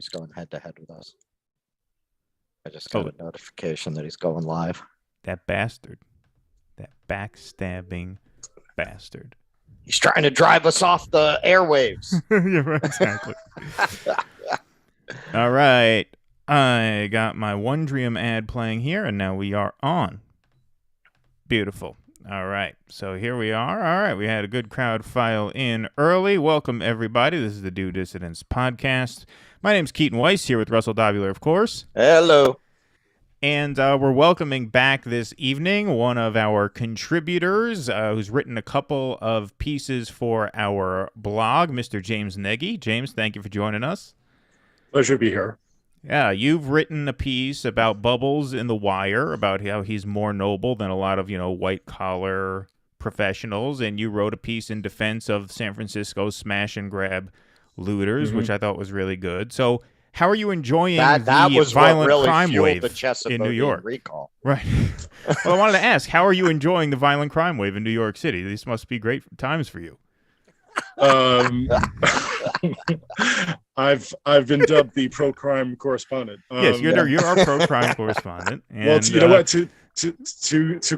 he's going head to head with us. I just got a notification that he's going live. That bastard. That backstabbing bastard. He's trying to drive us off the airwaves. Yeah, right, exactly. All right. I got my Wondrium ad playing here, and now we are on. Beautiful. All right. So here we are. All right. We had a good crowd file in early. Welcome, everybody. This is the Due Dissidence podcast. My name's Keaton Weiss, here with Russell Dobular, of course. Hello. And we're welcoming back this evening one of our contributors who's written a couple of pieces for our blog, Mr. James Nagy. James, thank you for joining us. Pleasure to be here. Yeah, you've written a piece about Bubbles in The Wire, about how he's more noble than a lot of, white-collar professionals, and you wrote a piece in defense of San Francisco's smash-and-grab looters, which I thought was really good. So how are you enjoying that the was violent really crime wave in New York? Recall. Right. Well, I wanted to ask, how are you enjoying the violent crime wave in New York City? These must be great times for you. I've been dubbed the pro-crime correspondent. Yes, you're our pro-crime correspondent. And, well, you know what? To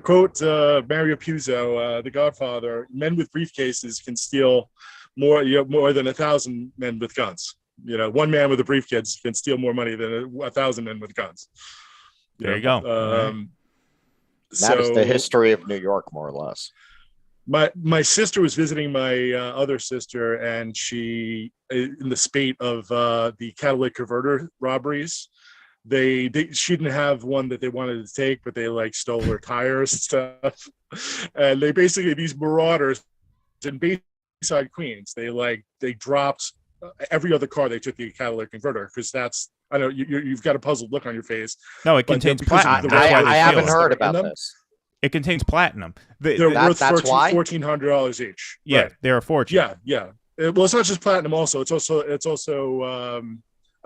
quote Mario Puzo, the Godfather, men with briefcases can steal more than 1,000 men with guns. One man with a briefcase can steal more money than 1,000 men with guns. There you go. That is the history of New York, more or less. My sister was visiting my other sister, and she, in the spate of the catalytic converter robberies, she didn't have one that they wanted to take, but they stole her tires and stuff. And they basically, these marauders in Bayside, Queens, they dropped every other car. They took the catalytic converter because that's, I know you've got a puzzled look on your face. No, it contains platinum. I haven't heard about this. It contains platinum. They're worth $1,400 each. Yeah, right. They're a fortune. Yeah. Well, it's not just platinum. Also, it's also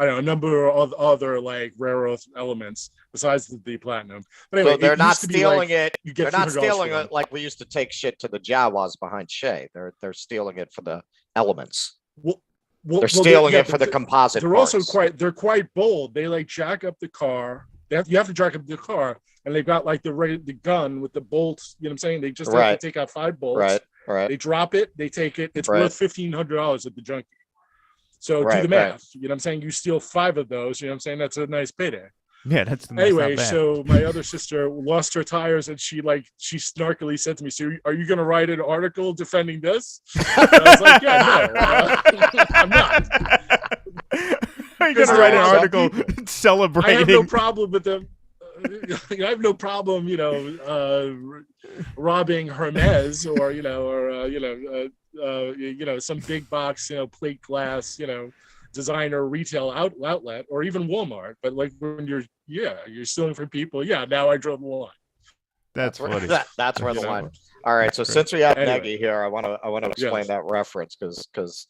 I don't know, a number of other rare earth elements besides the platinum. But anyway, so they're not stealing it. They're not stealing it like we used to take shit to the Jawas behind Shea. They're stealing it for the elements. They're stealing it for the composite. They're parts. also quite bold. They jack up the car. You have to jack up the car. And they've got the gun with the bolts. You know what I'm saying? They just have to take out 5 bolts. Right. They drop it. They take it. It's worth $1,500 at the junkie. So do the math. You know what I'm saying? You steal 5 of those. You know what I'm saying? That's a nice payday. Yeah, that's anyway. Not bad. So my other sister lost her tires, and she snarkily said to me, "So are you going to write an article defending this?" And I was like, "Yeah, no, I'm not." Are you going to write an article celebrating? I have no problem with them. I have no problem, robbing Hermes or some big box, plate glass, designer retail outlet, or even Walmart. But when you're stealing from people, now I draw the line. That's funny. That's where the line. All right. So since we have Nagy here, I want to explain that reference because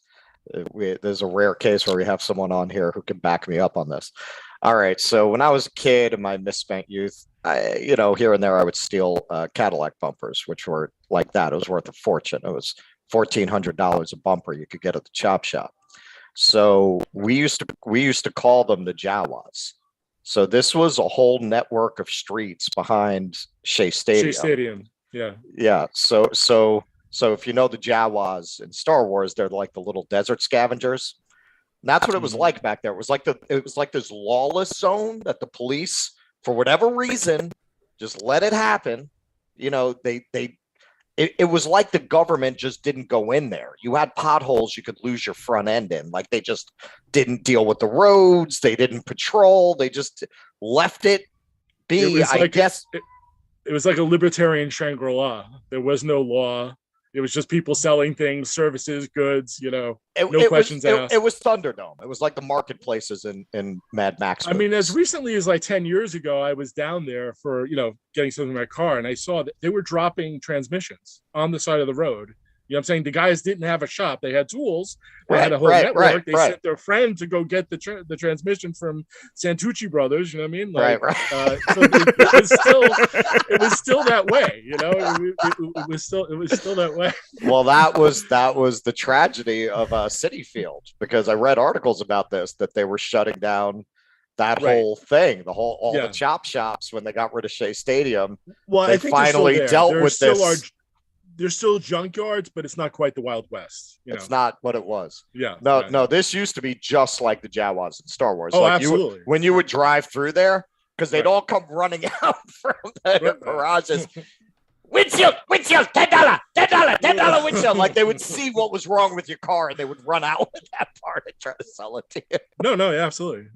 there's a rare case where we have someone on here who can back me up on this. All right. So when I was a kid in my misspent youth, here and there I would steal Cadillac bumpers, which were like that. It was worth a fortune. It was $1,400 a bumper you could get at the chop shop. So we used to call them the Jawas. So this was a whole network of streets behind Shea Stadium. Yeah. Yeah. So if you know the Jawas in Star Wars, they're like the little desert scavengers. And that's what it was like back there. It was like this lawless zone that the police, for whatever reason, just let it happen. It was like the government just didn't go in there. You had potholes you could lose your front end in. Like they just didn't deal with the roads. They didn't patrol. They just left it be. It was like a libertarian Shangri-La. There was no law. It was just people selling things, services, goods, no questions asked. It was Thunderdome. It was like the marketplaces in Mad Max movies. I mean, as recently as 10 years ago, I was down there for, getting something in my car, and I saw that they were dropping transmissions on the side of the road You know what I'm saying? The guys didn't have a shop. They had tools. They had a whole network. They sent their friend to go get the transmission from Santucci Brothers. You know what I mean? Like, so it was still that way. You know, it was still that way. Well, that was the tragedy of City Field, because I read articles about this, that they were shutting down that whole thing, all the chop shops when they got rid of Shea Stadium. Well, they I think finally dealt with this. There's still junkyards, but it's not quite the Wild West. It's not what it was. Yeah. No. This used to be just like the Jawas in Star Wars. Oh, like absolutely. When you would drive through there, because they'd all come running out from the garages. Windshield, $10 windshield. Like, they would see what was wrong with your car and they would run out with that part and try to sell it to you. No, yeah, absolutely.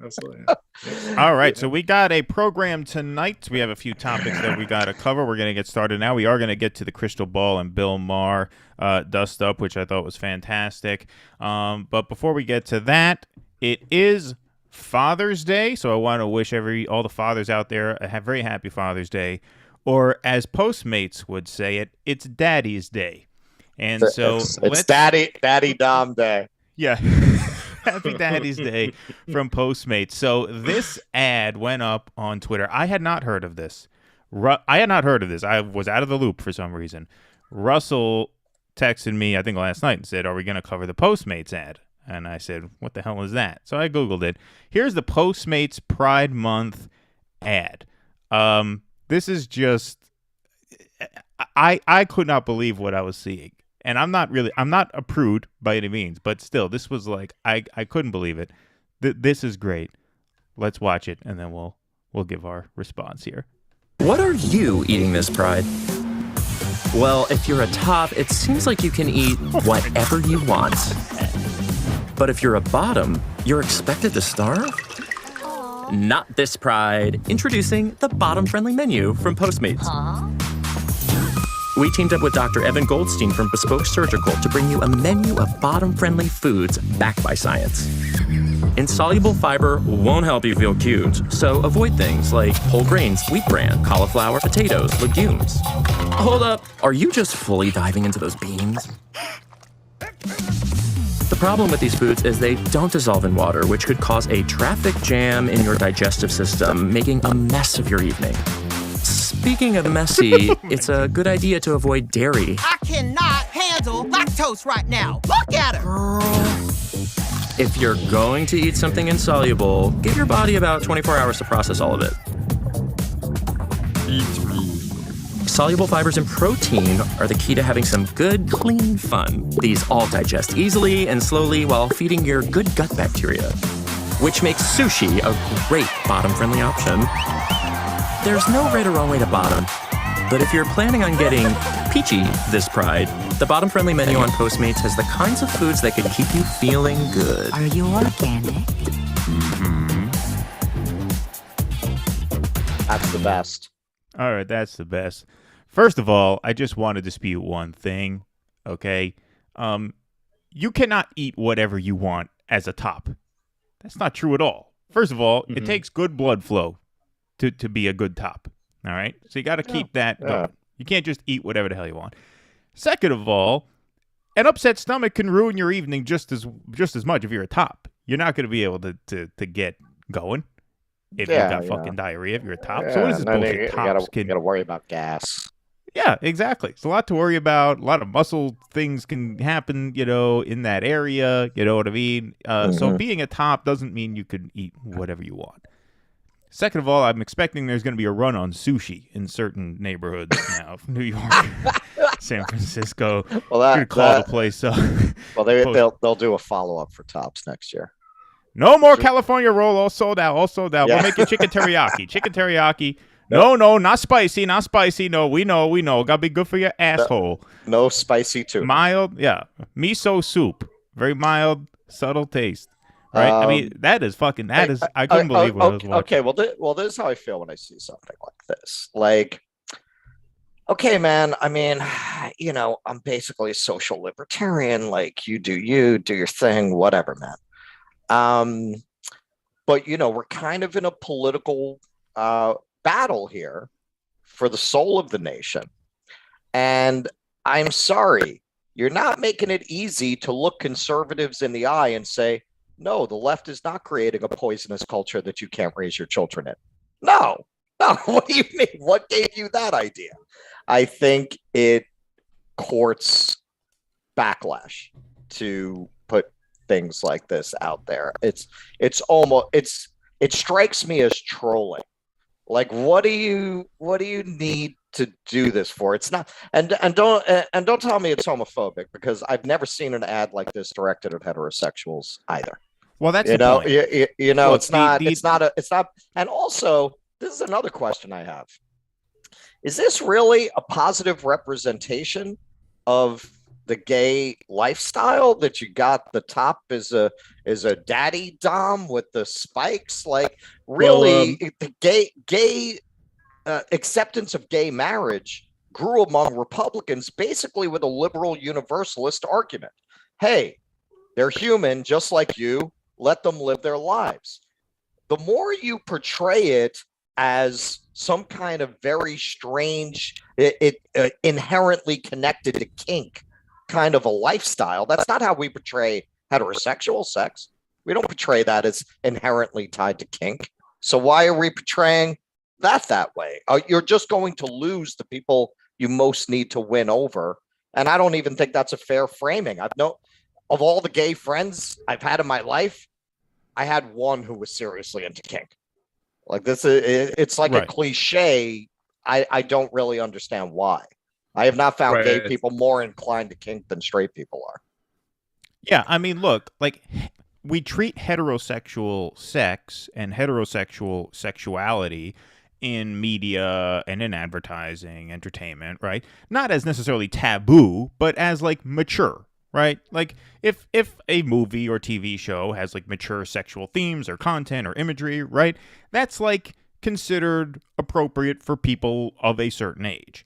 All right, so we got a program tonight. We have a few topics that we got to cover. We're going to get started now. We are going to get to the Krystal Ball and Bill Maher dust up, which I thought was fantastic. But before we get to that, it is Father's Day, so I want to wish all the fathers out there a very happy Father's Day. Or as Postmates would say it, it's Daddy's Day. And so it's Daddy Dom Day. Yeah. Happy Daddy's Day from Postmates. So this ad went up on Twitter. I had not heard of this. I was out of the loop for some reason. Russell texted me, I think last night, and said, "Are we going to cover the Postmates ad?" And I said, "What the hell is that?" So I Googled it. Here's the Postmates Pride Month ad. This is just, I could not believe what I was seeing. And I'm not a prude by any means, but still, this was like, I couldn't believe it. This is great. Let's watch it, and then we'll give our response here. What are you eating this Pride? Well, if you're a top, it seems like you can eat whatever you want. But if you're a bottom, you're expected to starve? Not this Pride. Introducing the bottom-friendly menu from Postmates. We teamed up with Dr. Evan Goldstein from Bespoke Surgical to bring you a menu of bottom-friendly foods backed by science. Insoluble fiber won't help you feel cute, so avoid things like whole grains, wheat bran, cauliflower, potatoes, legumes. Hold up, are you just fully diving into those beans? The problem with these foods is they don't dissolve in water, which could cause a traffic jam in your digestive system, making a mess of your evening. Speaking of messy, it's a good idea to avoid dairy. I cannot handle lactose right now. Look at her. If you're going to eat something insoluble, give your body about 24 hours to process all of it. Soluble fibers and protein are the key to having some good, clean fun. These all digest easily and slowly while feeding your good gut bacteria, which makes sushi a great bottom-friendly option. There's no right or wrong way to bottom, but if you're planning on getting peachy this Pride, the bottom-friendly menu on Postmates has the kinds of foods that could keep you feeling good. Are you organic? Mm-hmm. That's the best. All right, that's the best. First of all, I just want to dispute one thing, okay? You cannot eat whatever you want as a top. That's not true at all. First of all, it takes good blood flow to be a good top, all right? So you got to keep that going. You can't just eat whatever the hell you want. Second of all, an upset stomach can ruin your evening just as much if you're a top. You're not going to be able to get going if you've got fucking diarrhea if you're a top. So what is this bullshit? You got to worry about gas. Yeah, exactly. It's a lot to worry about. A lot of muscle things can happen, in that area. You know what I mean? So being a top doesn't mean you can eat whatever you want. Second of all, I'm expecting there's going to be a run on sushi in certain neighborhoods now. New York, San Francisco. Well, that call the place up. Well, they'll do a follow-up for tops next year. No more California roll. All sold out. Yeah. We'll make you chicken teriyaki. No, not spicy. No, we know. Gotta be good for your asshole. No spicy too. Mild, yeah. Miso soup. Very mild, subtle taste. Right? I mean, I couldn't believe what I was watching. Okay, well, this is how I feel when I see something like this. Like, okay, man, I mean, I'm basically a social libertarian. Like, you do your thing, whatever, man. But, we're kind of in a political battle here for the soul of the nation. And I'm sorry, you're not making it easy to look conservatives in the eye and say, no, the left is not creating a poisonous culture that you can't raise your children in. No. What do you mean? What gave you that idea? I think it courts backlash to put things like this out there. It strikes me as trolling. Like, what do you need to do this for? It's not, and don't tell me it's homophobic, because I've never seen an ad like this directed at heterosexuals either. Well, that's the point. Look, it's not. And also, this is another question I have. Is this really a positive representation of the gay lifestyle, that you got the top is a daddy dom with the spikes? Like, really, the gay acceptance of gay marriage grew among Republicans basically with a liberal universalist argument. Hey, they're human just like you. Let them live their lives. The more you portray it as some kind of very strange, inherently connected to kink kind of a lifestyle, that's not how we portray heterosexual sex. We don't portray that as inherently tied to kink. So why are we portraying that way? You're just going to lose the people you most need to win over. And I don't even think that's a fair framing. Of all the gay friends I've had in my life, I had one who was seriously into kink. Like, it's like a cliche. I don't really understand why. I have not found gay people more inclined to kink than straight people are. Yeah, I mean, look, like, we treat heterosexual sex and heterosexual sexuality in media and in advertising, entertainment, right? Not as necessarily taboo, but as, like, mature, right? Like, if a movie or TV show has, like, mature sexual themes or content or imagery, right? That's, like, considered appropriate for people of a certain age.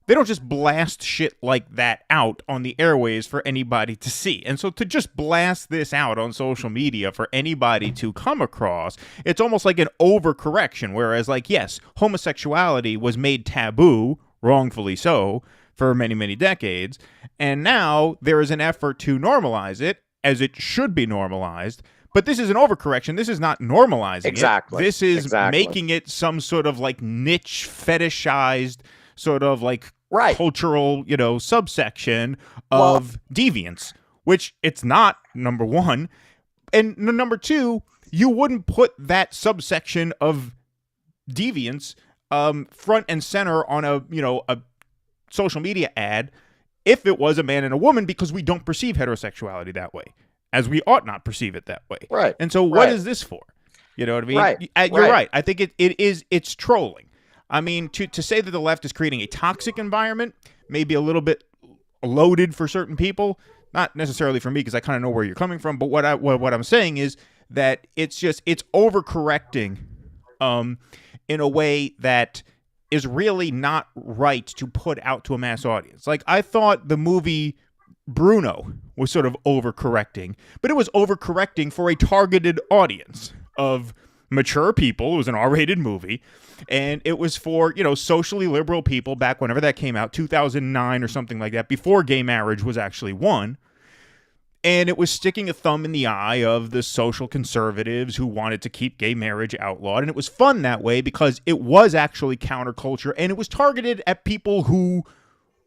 They don't just blast shit like that out on the airwaves for anybody to see. And so to just blast this out on social media for anybody to come across, it's almost like an overcorrection. Whereas, like, yes, homosexuality was made taboo, wrongfully so, for many, many decades. And now there is an effort to normalize it, as it should be normalized. But this is an overcorrection. This is not normalizing it. This is making it some sort of, like, niche, fetishized, sort of, like, cultural, subsection of deviance, which it's not, number one. And number two, you wouldn't put that subsection of deviance front and center on a social media ad if it was a man and a woman, because we don't perceive heterosexuality that way, as we ought not perceive it that way. Right. And so what is this for? You know what I mean? Right. You're right. I think it's trolling. I mean, to say that the left is creating a toxic environment may be a little bit loaded for certain people, not necessarily for me, because I kind of know where you're coming from. But what I'm saying is that it's overcorrecting in a way that is really not right to put out to a mass audience. Like, I thought the movie Bruno was sort of overcorrecting, but it was overcorrecting for a targeted audience of mature people. It was an R-rated movie, and it was for, socially liberal people back whenever that came out, 2009 or something like that, before gay marriage was actually won. And it was sticking a thumb in the eye of the social conservatives who wanted to keep gay marriage outlawed. And it was fun that way because it was actually counterculture, and it was targeted at people who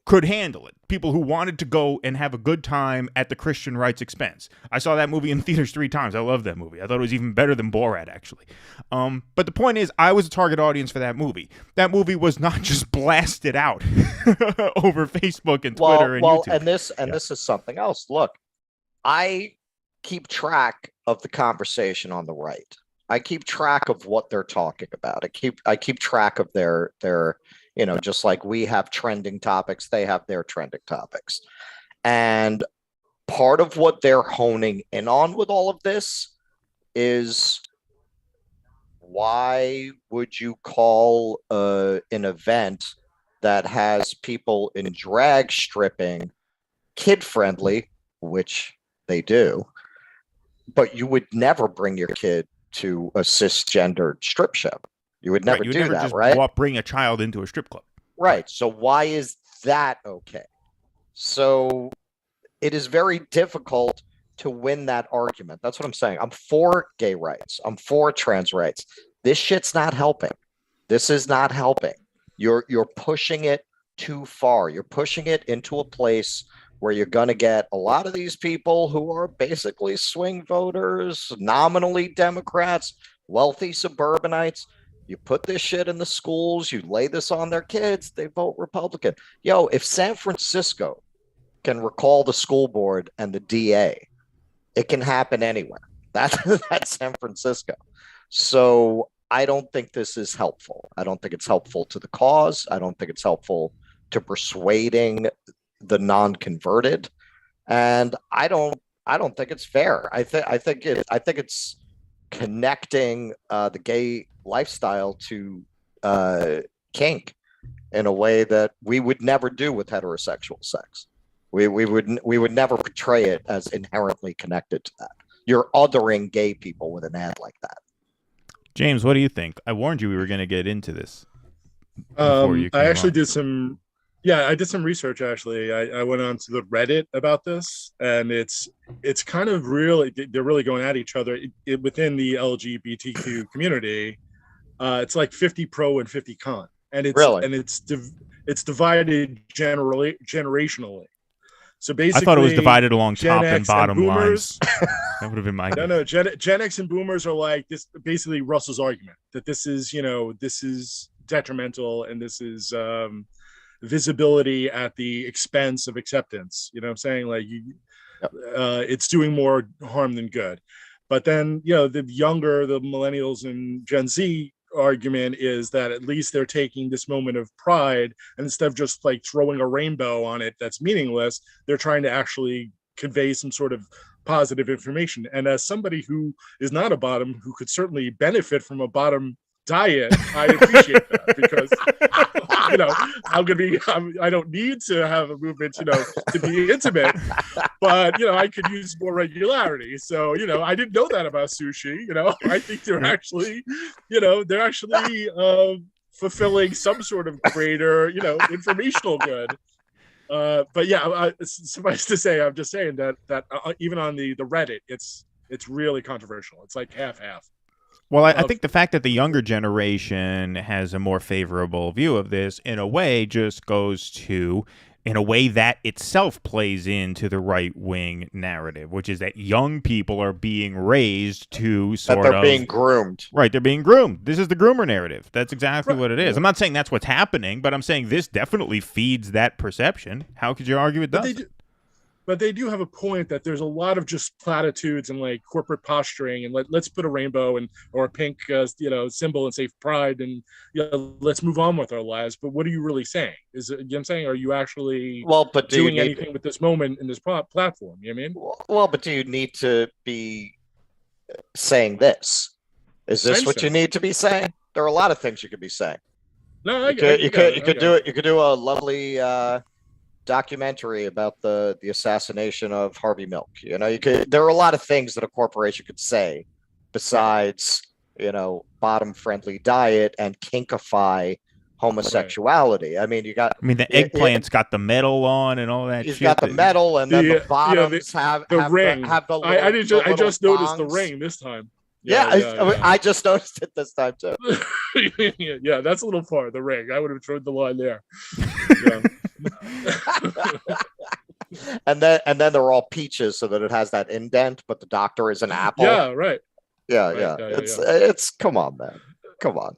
could handle it, people who wanted to go and have a good time at the Christian right's expense. I saw that movie in theaters 3 times. I love that movie. I thought it was even better than Borat, actually. But the point is, I was a target audience for that movie. That movie was not just blasted out over Facebook and Twitter and YouTube. And this is something else. Look, I keep track of the conversation on the right. I keep track of what they're talking about. I keep track of their just like we have trending topics, they have their trending topics. And part of what they're honing in on with all of this is, why would you call an event that has people in drag stripping kid-friendly, which they do, but you would never bring your kid to a cisgendered strip show? You would never do that, right? Bring a child into a strip club. Right. So why is that okay? So it is very difficult to win that argument. That's what I'm saying. I'm for gay rights. I'm for trans rights. This shit's not helping. This is not helping. You're pushing it too far. You're pushing it into a place where you're going to get a lot of these people who are basically swing voters, nominally Democrats, wealthy suburbanites. You put this shit in the schools, you lay this on their kids, they vote Republican. Yo, if San Francisco can recall the school board and the DA, it can happen anywhere. That's San Francisco. So I don't think this is helpful. I don't think it's helpful to the cause. I don't think it's helpful to persuading the non-converted, and I don't think it's fair. I think it's connecting the gay lifestyle to kink in a way that we would never do with heterosexual sex. We would never portray it as inherently connected to that. You're othering gay people with an ad like that. James, what do you think? I warned you we were going to get into this. I actually did some. Yeah, I did some research, actually. I went on to the Reddit about this, and it's kind of really, they're really going at each other within the LGBTQ community. It's like 50 pro and 50 con. And it's really? And it's divided generationally. So basically, I thought it was divided along Gen top X and bottom and boomers, lines. That would have been my guess. No, Gen X and boomers are like this, basically Russell's argument that this is detrimental, and this is visibility at the expense of acceptance. You know what I'm saying? Like it's doing more harm than good. But then, the millennials and Gen Z argument is that at least they're taking this moment of pride, and instead of just like throwing a rainbow on it that's meaningless, they're trying to actually convey some sort of positive information. And as somebody who is not a bottom, who could certainly benefit from a bottom diet, I appreciate that, because I don't need to have a movement to be intimate, but I could use more regularity. So I didn't know that about sushi. I think they're actually fulfilling some sort of greater informational good. But yeah, suffice to say, I'm just saying that even on the Reddit, it's really controversial. It's like half. Well, I think the fact that the younger generation has a more favorable view of this, in a way, just goes to, in a way that itself plays into the right-wing narrative, which is that young people are being raised to they're being groomed. Right, they're being groomed. This is the groomer narrative. That's exactly what it is. I'm not saying that's what's happening, but I'm saying this definitely feeds that perception. How could you argue it doesn't? But they do have a point that there's a lot of just platitudes and like corporate posturing, and let's put a rainbow or a pink symbol and say pride, and let's move on with our lives. But what are you really saying? I'm saying, are you actually doing anything with this moment in this platform? You know what I mean? Well, but do you need to be saying this? Is this what you need to be saying? There are a lot of things you could be saying. No, you could do it. You could do a lovely documentary about the assassination of Harvey Milk. There are a lot of things that a corporation could say besides bottom friendly diet and kinkify homosexuality. Right. The eggplant's got the metal on and all that. You've got the metal, and then the bottoms have the ring. I just noticed bongs. The ring this time. I just noticed it this time too. Yeah, that's a little far. The ring. I would have thrown the line there. and then they're all peaches, so that it has that indent, but the doctor is an apple. Yeah, right. Yeah. It's come on, man. Come on.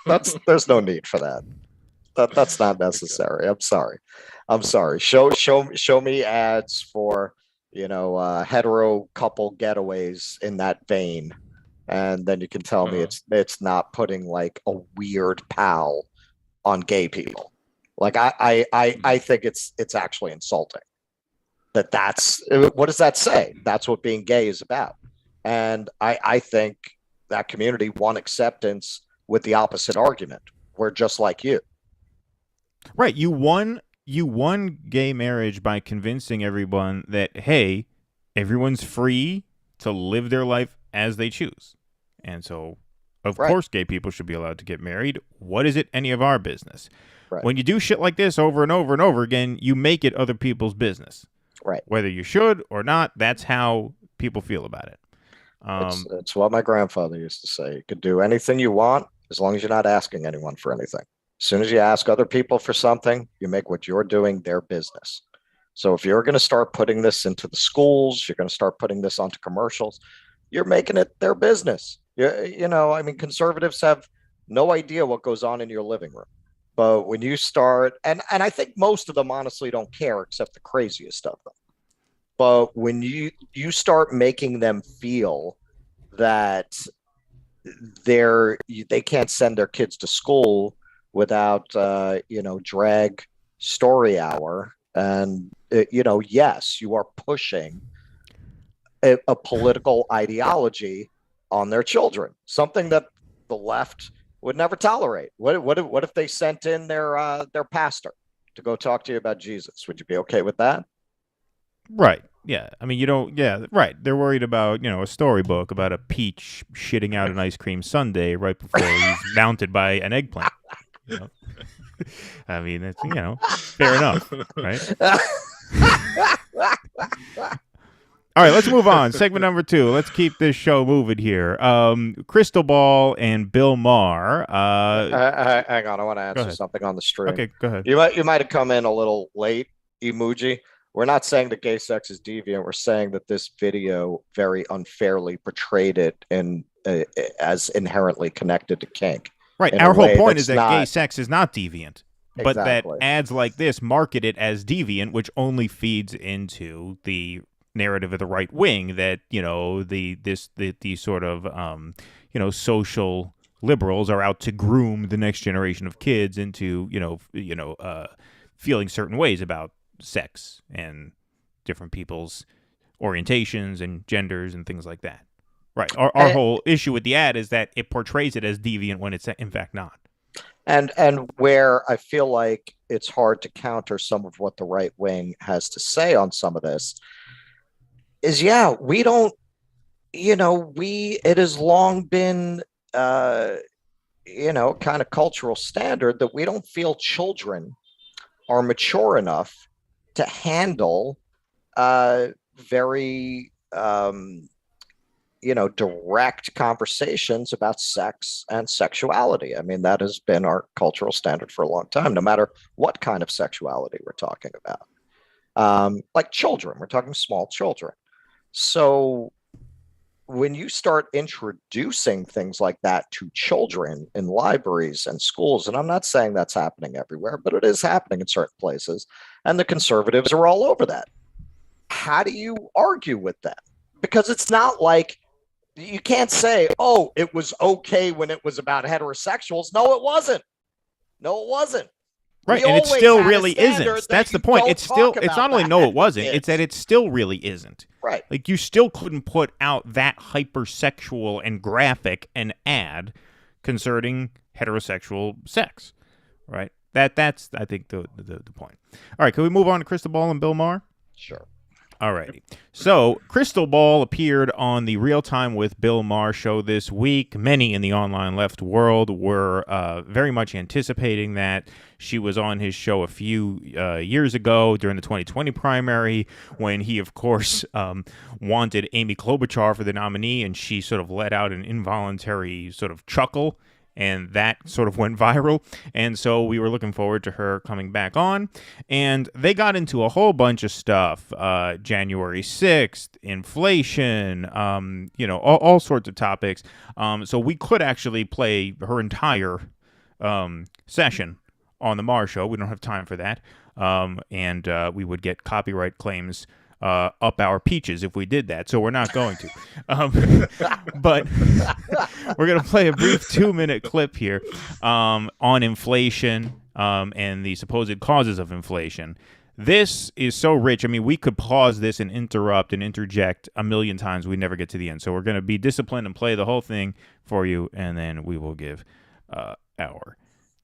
That's there's no need for that. That's not necessary. I'm sorry. Show me ads for hetero couple getaways in that vein, and then you can tell me it's not putting like a weird pal on gay people. Like I think it's actually insulting. That's what does that say? That's what being gay is about. And I think that community won acceptance with the opposite argument. We're just like you. Right. You won gay marriage by convincing everyone that, hey, everyone's free to live their life as they choose. And so, of course, gay people should be allowed to get married. What is it any of our business? Right. When you do shit like this over and over and over again, you make it other people's business. Right. Whether you should or not, that's how people feel about it. It's what my grandfather used to say. You could do anything you want as long as you're not asking anyone for anything. As soon as you ask other people for something, you make what you're doing their business. So if you're going to start putting this into the schools, you're going to start putting this onto commercials, you're making it their business. I mean, conservatives have no idea what goes on in your living room. But when you start, and I think most of them honestly don't care except the craziest of them. But when you start making them feel that they can't send their kids to school without drag story hour, and yes, you are pushing a political ideology on their children, something that the left would never tolerate. What if they sent in their pastor to go talk to you about Jesus? Would you be okay with that? Right. Yeah. I mean, you don't. Yeah. Right. They're worried about a storybook about a peach shitting out an ice cream sundae right before he's mounted by an eggplant. I mean, it's fair enough, right? All right, let's move on. Segment number 2. Let's keep this show moving here. Krystal Ball and Bill Maher. Hang on, I want to answer something on the stream. Okay, go ahead. You might have come in a little late, Emoji. We're not saying that gay sex is deviant. We're saying that this video very unfairly portrayed it as inherently connected to kink. Right. Our whole point is that gay sex is not deviant, but exactly. that ads like this market it as deviant, which only feeds into the narrative of the right wing that the sort of social liberals are out to groom the next generation of kids into feeling certain ways about sex and different people's orientations and genders and things like that. Right. Our whole issue with the ad is that it portrays it as deviant when it's in fact not. And where I feel like it's hard to counter some of what the right wing has to say on some of this is, we don't, it has long been, kind of cultural standard that we don't feel children are mature enough to handle very, direct conversations about sex and sexuality. I mean, that has been our cultural standard for a long time, no matter what kind of sexuality we're talking about. Like children, we're talking small children. So when you start introducing things like that to children in libraries and schools, and I'm not saying that's happening everywhere, but it is happening in certain places, and the conservatives are all over that. How do you argue with them? Because it's not like you can't say, oh, it was okay when it was about heterosexuals. No, it wasn't. Right, and it still really isn't. That's the point. It's not only no, it wasn't. It's that it still really isn't. Right. Like you still couldn't put out that hypersexual and graphic an ad concerning heterosexual sex. Right. That's I think the point. All right, can we move on to Krystal Ball and Bill Maher? Sure. All righty. So, Krystal Ball appeared on the Real Time with Bill Maher show this week. Many in the online left world were very much anticipating that. She was on his show a few years ago during the 2020 primary when he, of course, wanted Amy Klobuchar for the nominee, and she sort of let out an involuntary sort of chuckle. And that sort of went viral. And so we were looking forward to her coming back on. And they got into a whole bunch of stuff. January 6th, inflation, all sorts of topics. So we could actually play her entire session on the Maher show. We don't have time for that. And we would get copyright claims up our peaches if we did that, so we're not going to. But we're going to play a brief 2-minute clip here on inflation and the supposed causes of inflation. This is so rich. I mean, we could pause this and interrupt and interject a million times. We never get to the end. So we're going to be disciplined and play the whole thing for you, and then we will give our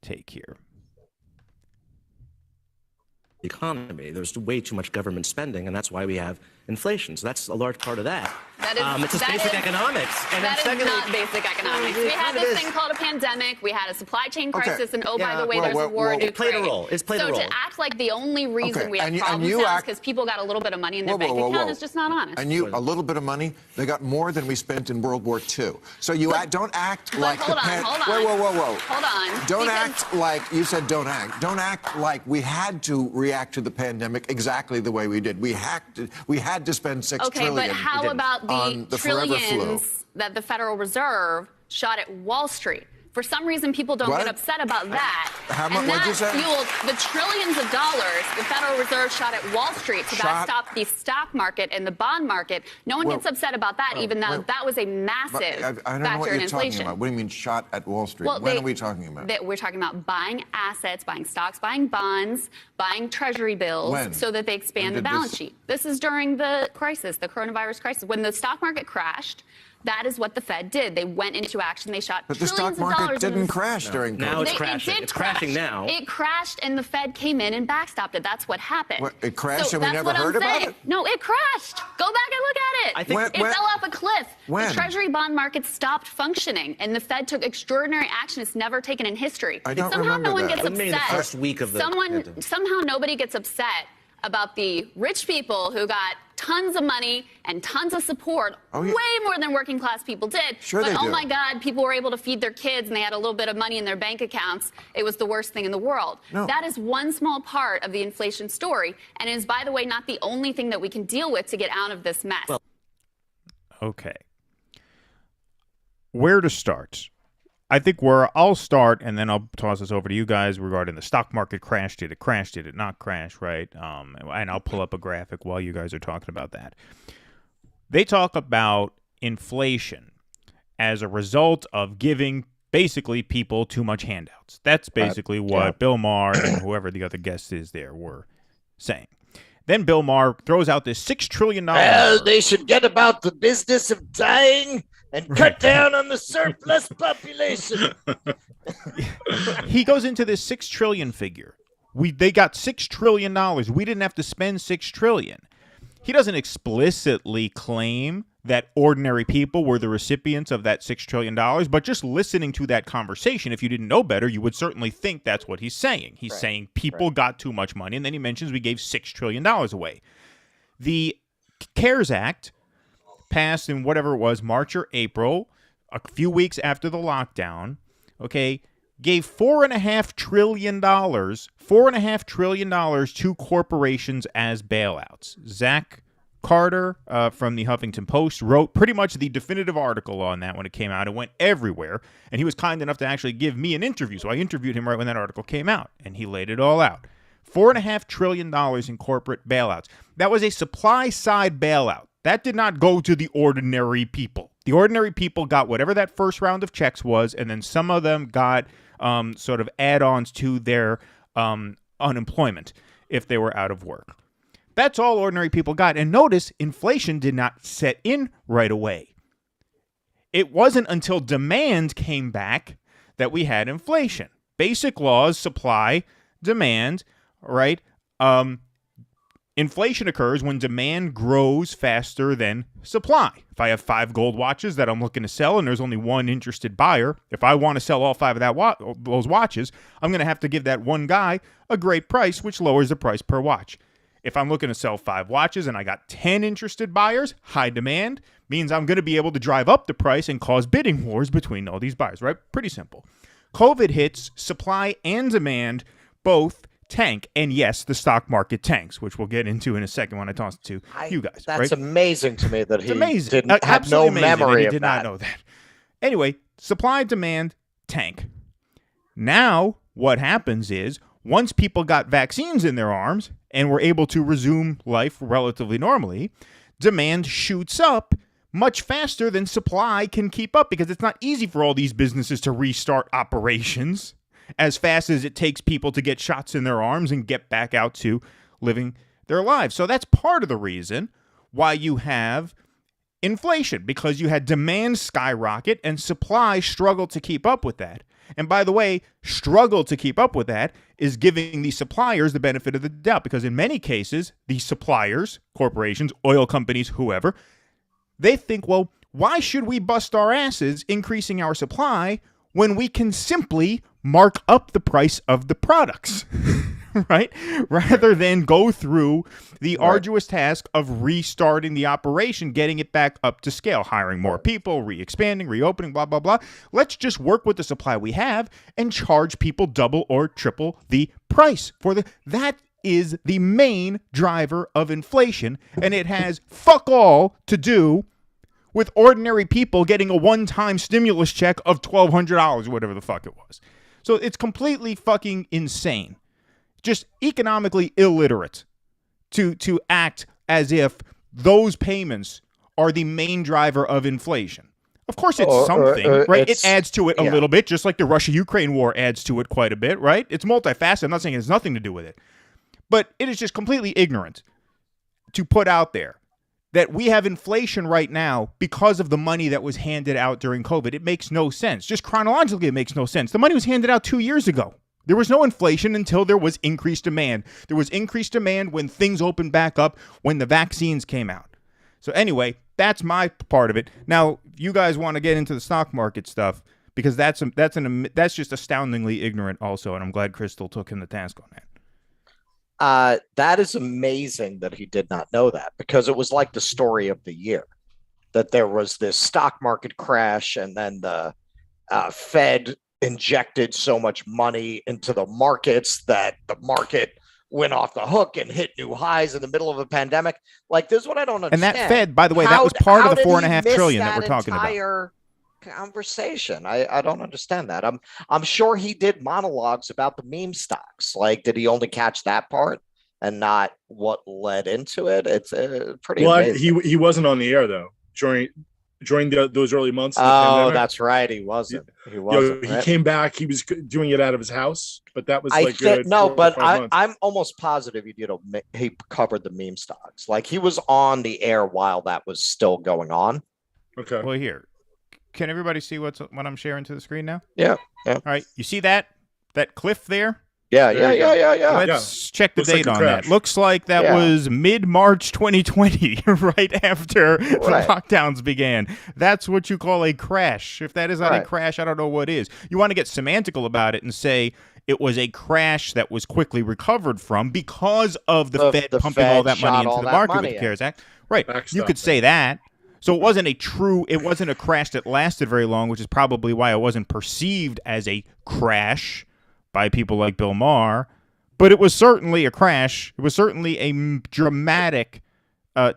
take here. Economy. There's way too much government spending, and that's why we have inflation. So that's a large part of that. It's just basic economics. And that then is not basic economics. We had this thing called a pandemic. We had a supply chain crisis. And by the way, there's a war in Ukraine. It played a role. It's played a role. So to act like the only reason we have problems now is because people got a little bit of money in their bank account is just not honest. And a little bit of money, they got more than we spent in World War II. So don't act like hold on. Whoa. Hold on. Don't act like, you said don't act. Don't act like we had to react to the pandemic exactly the way we did. We had to spend $6 trillion. Okay, but how about the trillions that the Federal Reserve shot at Wall Street? For some reason, people don't get upset about that. How much? What'd you say? Fueled the trillions of dollars the Federal Reserve shot at Wall Street to backstop the stock market and the bond market. No one gets upset about that, even though that was a massive I don't know what factor in you're inflation. talking about. What do you mean shot at Wall Street? Well, when are we talking about? We're talking about buying assets, buying stocks, buying bonds, buying treasury bills so that they expand the balance sheet. This is during the crisis, the coronavirus crisis. When the stock market crashed, that is what the Fed did. They went into action. They shot But the trillions stock of market dollars didn't crash during COVID. Now it's crashing. It's crashing now. It crashed, and the Fed came in and backstopped it. That's what happened. What, it crashed so and we never heard about it? No, it crashed. Go back and look at it. I think it fell off a cliff. When? The Treasury bond market stopped functioning, and the Fed took extraordinary action it's never taken in history. I don't Somehow remember no one that. gets upset. The first week of the Somehow nobody gets upset about the rich people who got tons of money and tons of support, way more than working class people did. Sure but they do. my God, people were able to feed their kids and they had a little bit of money in their bank accounts. It was the worst thing in the world. No. That is one small part of the inflation story, and it is, by the way, not the only thing that we can deal with to get out of this mess. Okay. Where to start? I think where I'll start, and then I'll toss this over to you guys regarding the stock market crash. Did it crash? Did it not crash? Right? And I'll pull up a graphic while you guys are talking about that. They talk about inflation as a result of giving basically people too much handouts. That's basically what Bill Maher and whoever the other guest is there were saying. Then Bill Maher throws out this $6 trillion. Well, they should get about the business of dying and cut down on the surplus population. He goes into this $6 trillion figure. They got $6 trillion. We didn't have to spend $6 trillion. He doesn't explicitly claim that ordinary people were the recipients of that $6 trillion, but just listening to that conversation, if you didn't know better, you would certainly think that's what he's saying. He's saying people got too much money, and then he mentions we gave $6 trillion away. The CARES Act passed in whatever it was, March or April, a few weeks after the lockdown, gave $4.5 trillion to corporations as bailouts. Zach Carter from the Huffington Post wrote pretty much the definitive article on that when it came out. It went everywhere, and he was kind enough to actually give me an interview, so I interviewed him right when that article came out, and he laid it all out. $4.5 trillion in corporate bailouts. That was a supply-side bailout. That did not go to the ordinary people. The ordinary people got whatever that first round of checks was, and then some of them got sort of add-ons to their unemployment if they were out of work. That's all ordinary people got. And notice, inflation did not set in right away. It wasn't until demand came back that we had inflation. Basic laws, supply, demand, right? Inflation occurs when demand grows faster than supply. If I have 5 gold watches that I'm looking to sell and there's only one interested buyer, if I want to sell all 5 of those watches, I'm going to have to give that one guy a great price, which lowers the price per watch. If I'm looking to sell 5 watches and I got 10 interested buyers, high demand means I'm going to be able to drive up the price and cause bidding wars between all these buyers, right? Pretty simple. COVID hits, supply and demand both tank, and yes, the stock market tanks, which we'll get into in a second when I toss it to you guys. That's amazing to me that he didn't have no memory of that. He did not know that. Anyway, supply, demand, tank. Now, what happens is, once people got vaccines in their arms and were able to resume life relatively normally, demand shoots up much faster than supply can keep up because it's not easy for all these businesses to restart operations as fast as it takes people to get shots in their arms and get back out to living their lives. So that's part of the reason why you have inflation, because you had demand skyrocket and supply struggle to keep up with that. And by the way, struggle to keep up with that is giving the suppliers the benefit of the doubt, because in many cases, the suppliers, corporations, oil companies, whoever, they think, well, why should we bust our asses increasing our supply when we can simply mark up the price of the products, right? Rather than go through the arduous task of restarting the operation, getting it back up to scale, hiring more people, re-expanding, reopening, blah, blah, blah. Let's just work with the supply we have and charge people double or triple the price for that is the main driver of inflation, and it has fuck all to do with ordinary people getting a one-time stimulus check of $1,200, whatever the fuck it was. So it's completely fucking insane. Just economically illiterate to act as if those payments are the main driver of inflation. Of course it's something, right? It adds to it a little bit, just like the Russia-Ukraine war adds to it quite a bit, right? It's multifaceted. I'm not saying it has nothing to do with it. But it is just completely ignorant to put out there that we have inflation right now because of the money that was handed out during COVID. It makes no sense. Just chronologically, it makes no sense. The money was handed out 2 years ago. There was no inflation until there was increased demand. There was increased demand when things opened back up, when the vaccines came out. So anyway, that's my part of it. Now, you guys want to get into the stock market stuff because that's just astoundingly ignorant also, and I'm glad Krystal took him to task on that. That is amazing that he did not know that, because it was like the story of the year, that there was this stock market crash and then the Fed injected so much money into the markets that the market went off the hook and hit new highs in the middle of a pandemic. Like, this is what I don't understand. And that Fed, by the way, that was part of the $4.5 trillion that we're talking about. Conversation. I don't understand that. I'm sure he did monologues about the meme stocks. Like, did he only catch that part and not what led into it? It's pretty amazing. He wasn't on the air though during those early months. Oh, that's right. He wasn't. He wasn't. He came back. He was doing it out of his house, but that was I'm almost positive he covered the meme stocks. Like, he was on the air while that was still going on. Okay. Well, here. Can everybody see what I'm sharing to the screen now? Yeah. All right. You see that cliff there? Yeah. Let's check the date on that. Looks like that was mid-March 2020, right after the lockdowns began. That's what you call a crash. If that is not a crash, I don't know what is. You want to get semantical about it and say it was a crash that was quickly recovered from because of the Fed pumping all that money into the market with the CARES Act. Right. You could say that. So it wasn't a crash that lasted very long, which is probably why it wasn't perceived as a crash by people like Bill Maher. But it was certainly a crash. It was certainly a dramatic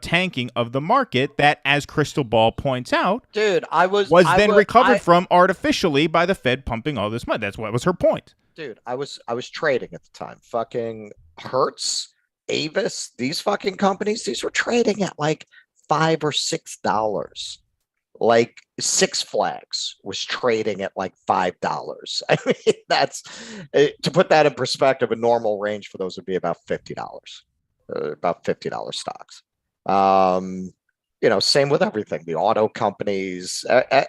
tanking of the market that, as Krystal Ball points out, was recovered from artificially by the Fed pumping all this money. That's what was her point. Dude, I was trading at the time. Fucking Hertz, Avis, these fucking companies, these were trading at like $5 or $6. Like, Six Flags was trading at like $5. I mean, that's to put that in perspective. A normal range for those would be about $50, about $50 stocks. Same with everything. The auto companies,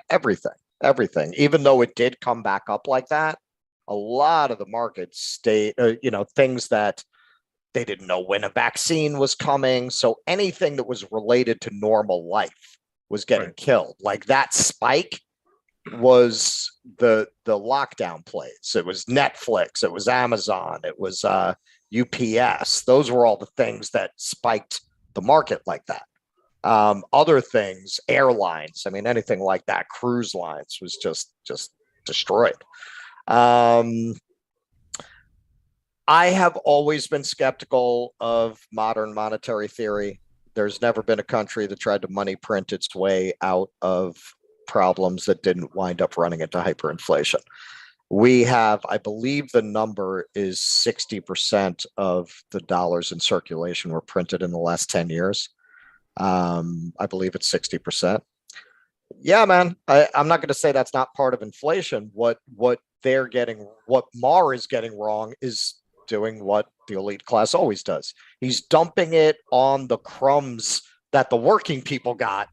everything. Even though it did come back up like that, a lot of the markets stayed. Things that they didn't know when a vaccine was coming. So anything that was related to normal life was getting killed. Like, that spike was the lockdown plays. It was Netflix. It was Amazon. It was UPS. Those were all the things that spiked the market like that. Other things, airlines. I mean, anything like that, cruise lines was just destroyed. I have always been skeptical of modern monetary theory. There's never been a country that tried to money print its way out of problems that didn't wind up running into hyperinflation. We have, I believe the number is 60% of the dollars in circulation were printed in the last 10 years. I believe it's 60%. Yeah, man, I'm not going to say that's not part of inflation. What Maher is getting wrong is doing what the elite class always does. He's dumping it on the crumbs that the working people got,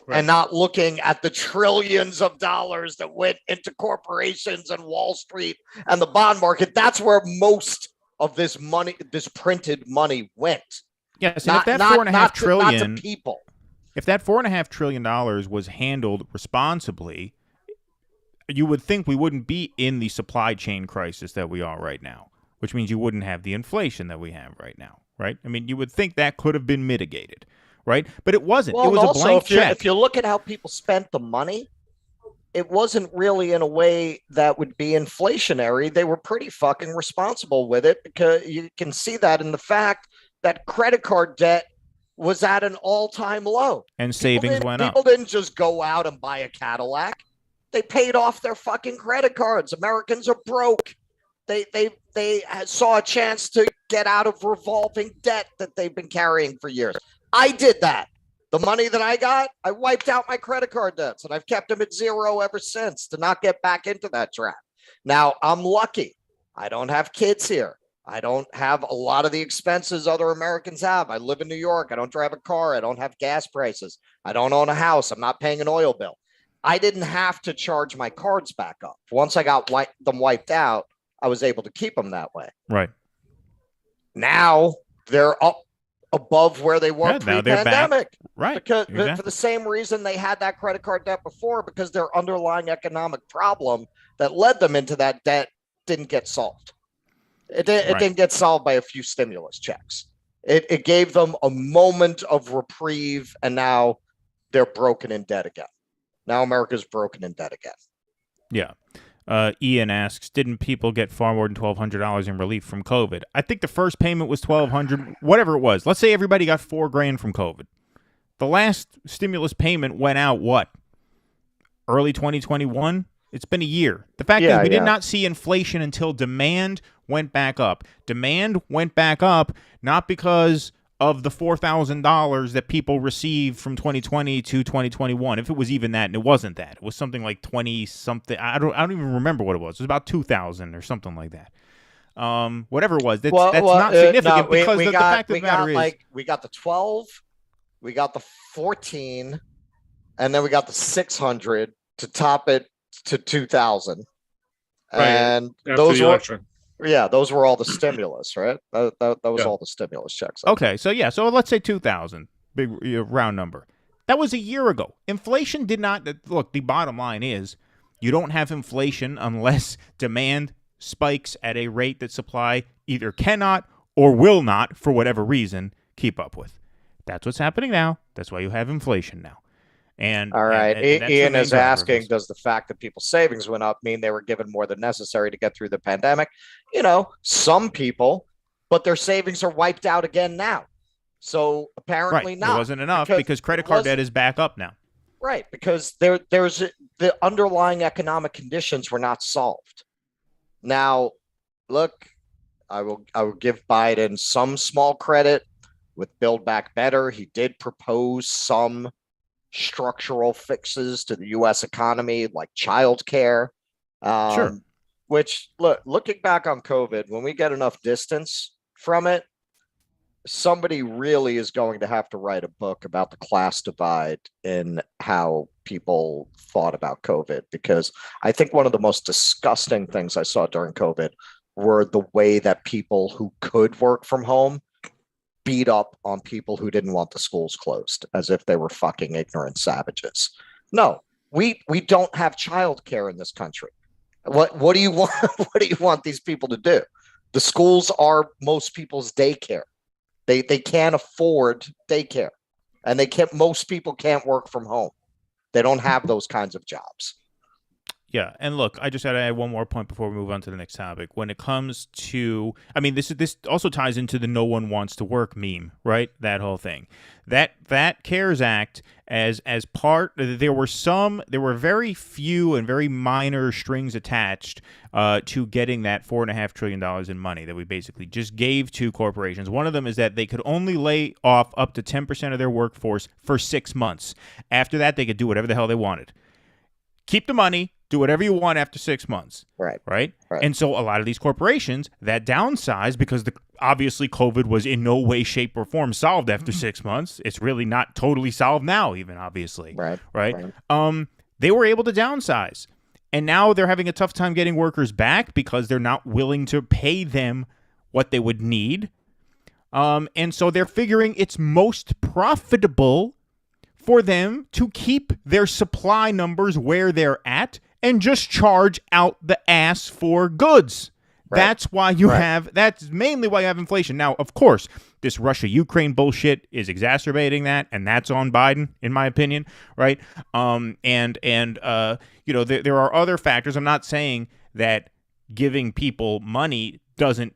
and not looking at the trillions of dollars that went into corporations and Wall Street and the bond market. That's where most of this money, this printed money, went. Yes, and if that $4.5 trillion, not to people. If that $4.5 trillion was handled responsibly, you would think we wouldn't be in the supply chain crisis that we are right now, which means you wouldn't have the inflation that we have right now, right? I mean, you would think that could have been mitigated, right? But it wasn't. Well, it was also, a blank check. If you look at how people spent the money, it wasn't really in a way that would be inflationary. They were pretty fucking responsible with it, because you can see that in the fact that credit card debt was at an all-time low. And savings went up. People didn't just go out and buy a Cadillac. They paid off their fucking credit cards. Americans are broke. They saw a chance to get out of revolving debt that they've been carrying for years. I did that. The money that I got, I wiped out my credit card debts, and I've kept them at zero ever since to not get back into that trap. Now, I'm lucky. I don't have kids here. I don't have a lot of the expenses other Americans have. I live in New York. I don't drive a car. I don't have gas prices. I don't own a house. I'm not paying an oil bill. I didn't have to charge my cards back up. Once I got them wiped out, I was able to keep them that way. Right. Now they're up above where they were pre-pandemic. Right. Because for the same reason they had that credit card debt before, because their underlying economic problem that led them into that debt didn't get solved. It didn't get solved by a few stimulus checks. It gave them a moment of reprieve, and now they're broken in debt again. Now America's broken in debt again. Yeah. Ian asks, didn't people get far more than $1,200 in relief from COVID? I think the first payment was $1,200, whatever it was. Let's say everybody got $4,000 from COVID. The last stimulus payment went out, what? Early 2021? It's been a year. The fact is we did not see inflation until demand went back up. Demand went back up not because of the $4,000 that people received from 2020 to 2021. If it was even that, and it wasn't that. It was something like 20-something. I don't even remember what it was. It was about 2,000 or something like that. Whatever it was. That's not significant because the fact of the matter is... we got the 12, we got the 14, and then we got the 600 to top it to 2,000. Right. And those were all the stimulus, right? That was all the stimulus checks. Okay, so let's say 2,000, big round number. That was a year ago. Inflation did not look. The bottom line is you don't have inflation unless demand spikes at a rate that supply either cannot or will not, for whatever reason, keep up with. That's what's happening now. That's why you have inflation now. And all right, and Ian is asking, does the fact that people's savings went up mean they were given more than necessary to get through the pandemic? You know, some people, but their savings are wiped out again now. So apparently not. It wasn't enough because credit card debt is back up now. Right, because there's the underlying economic conditions were not solved. Now, look, I will give Biden some small credit with Build Back Better. He did propose some structural fixes to the U.S. economy, like childcare. Sure. Which, looking back on COVID, when we get enough distance from it, somebody really is going to have to write a book about the class divide in how people thought about COVID. Because I think one of the most disgusting things I saw during COVID were the way that people who could work from home beat up on people who didn't want the schools closed, as if they were fucking ignorant savages. No, we don't have childcare in this country. What do you want? What do you want these people to do? The schools are most people's daycare. They can't afford daycare, and most people can't work from home. They don't have those kinds of jobs. Yeah, and look, I just had to add one more point before we move on to the next topic. When it comes to, I mean, this also ties into the "no one wants to work" meme, right? That whole thing. That CARES Act, as part, there were very few and very minor strings attached to getting that $4.5 trillion in money that we basically just gave to corporations. One of them is that they could only lay off up to 10% of their workforce for 6 months. After that, they could do whatever the hell they wanted. Keep the money. Do whatever you want after 6 months. Right. And so a lot of these corporations that downsized because obviously COVID was in no way, shape, or form solved after 6 months. It's really not totally solved now, even, obviously. Right. They were able to downsize. And now they're having a tough time getting workers back because they're not willing to pay them what they would need. And so they're figuring it's most profitable for them to keep their supply numbers where they're at and just charge out the ass for goods. Right. That's why that's mainly why you have inflation. Now, of course, this Russia-Ukraine bullshit is exacerbating that, and that's on Biden, in my opinion, right? There are other factors. I'm not saying that giving people money doesn't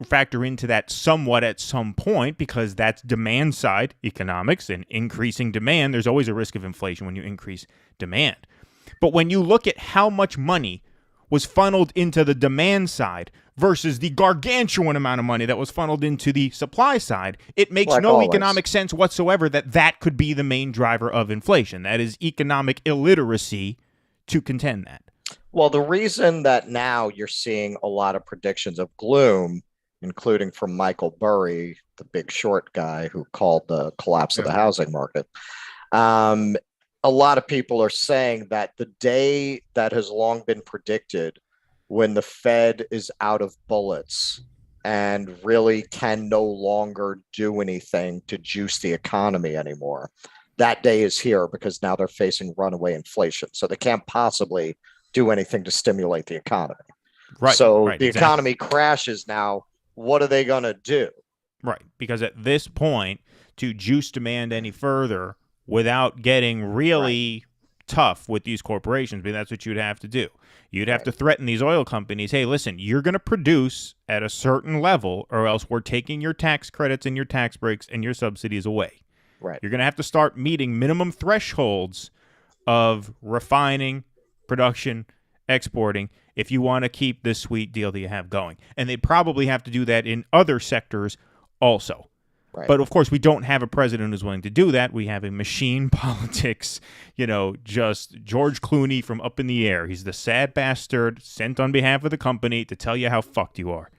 factor into that somewhat at some point, because that's demand side economics, and increasing demand, there's always a risk of inflation when you increase demand. But when you look at how much money was funneled into the demand side versus the gargantuan amount of money that was funneled into the supply side, it makes economic sense whatsoever that could be the main driver of inflation. That is economic illiteracy to contend that. Well, the reason that now you're seeing a lot of predictions of gloom, including from Michael Burry, the Big Short guy who called the collapse of the housing market, a lot of people are saying that the day that has long been predicted, when the Fed is out of bullets and really can no longer do anything to juice the economy anymore, that day is here, because now they're facing runaway inflation. So they can't possibly do anything to stimulate the economy. Right. So the economy crashes now. What are they going to do? Right. Because at this point, to juice demand any further without getting really tough with these corporations, but that's what you'd have to do. You'd have to threaten these oil companies, hey, listen, you're going to produce at a certain level, or else we're taking your tax credits and your tax breaks and your subsidies away. Right. You're going to have to start meeting minimum thresholds of refining, production, exporting, if you want to keep this sweet deal that you have going. And they probably have to do that in other sectors also. Right. But, of course, we don't have a president who's willing to do that. We have a machine politics, just George Clooney from Up in the Air. He's the sad bastard sent on behalf of the company to tell you how fucked you are.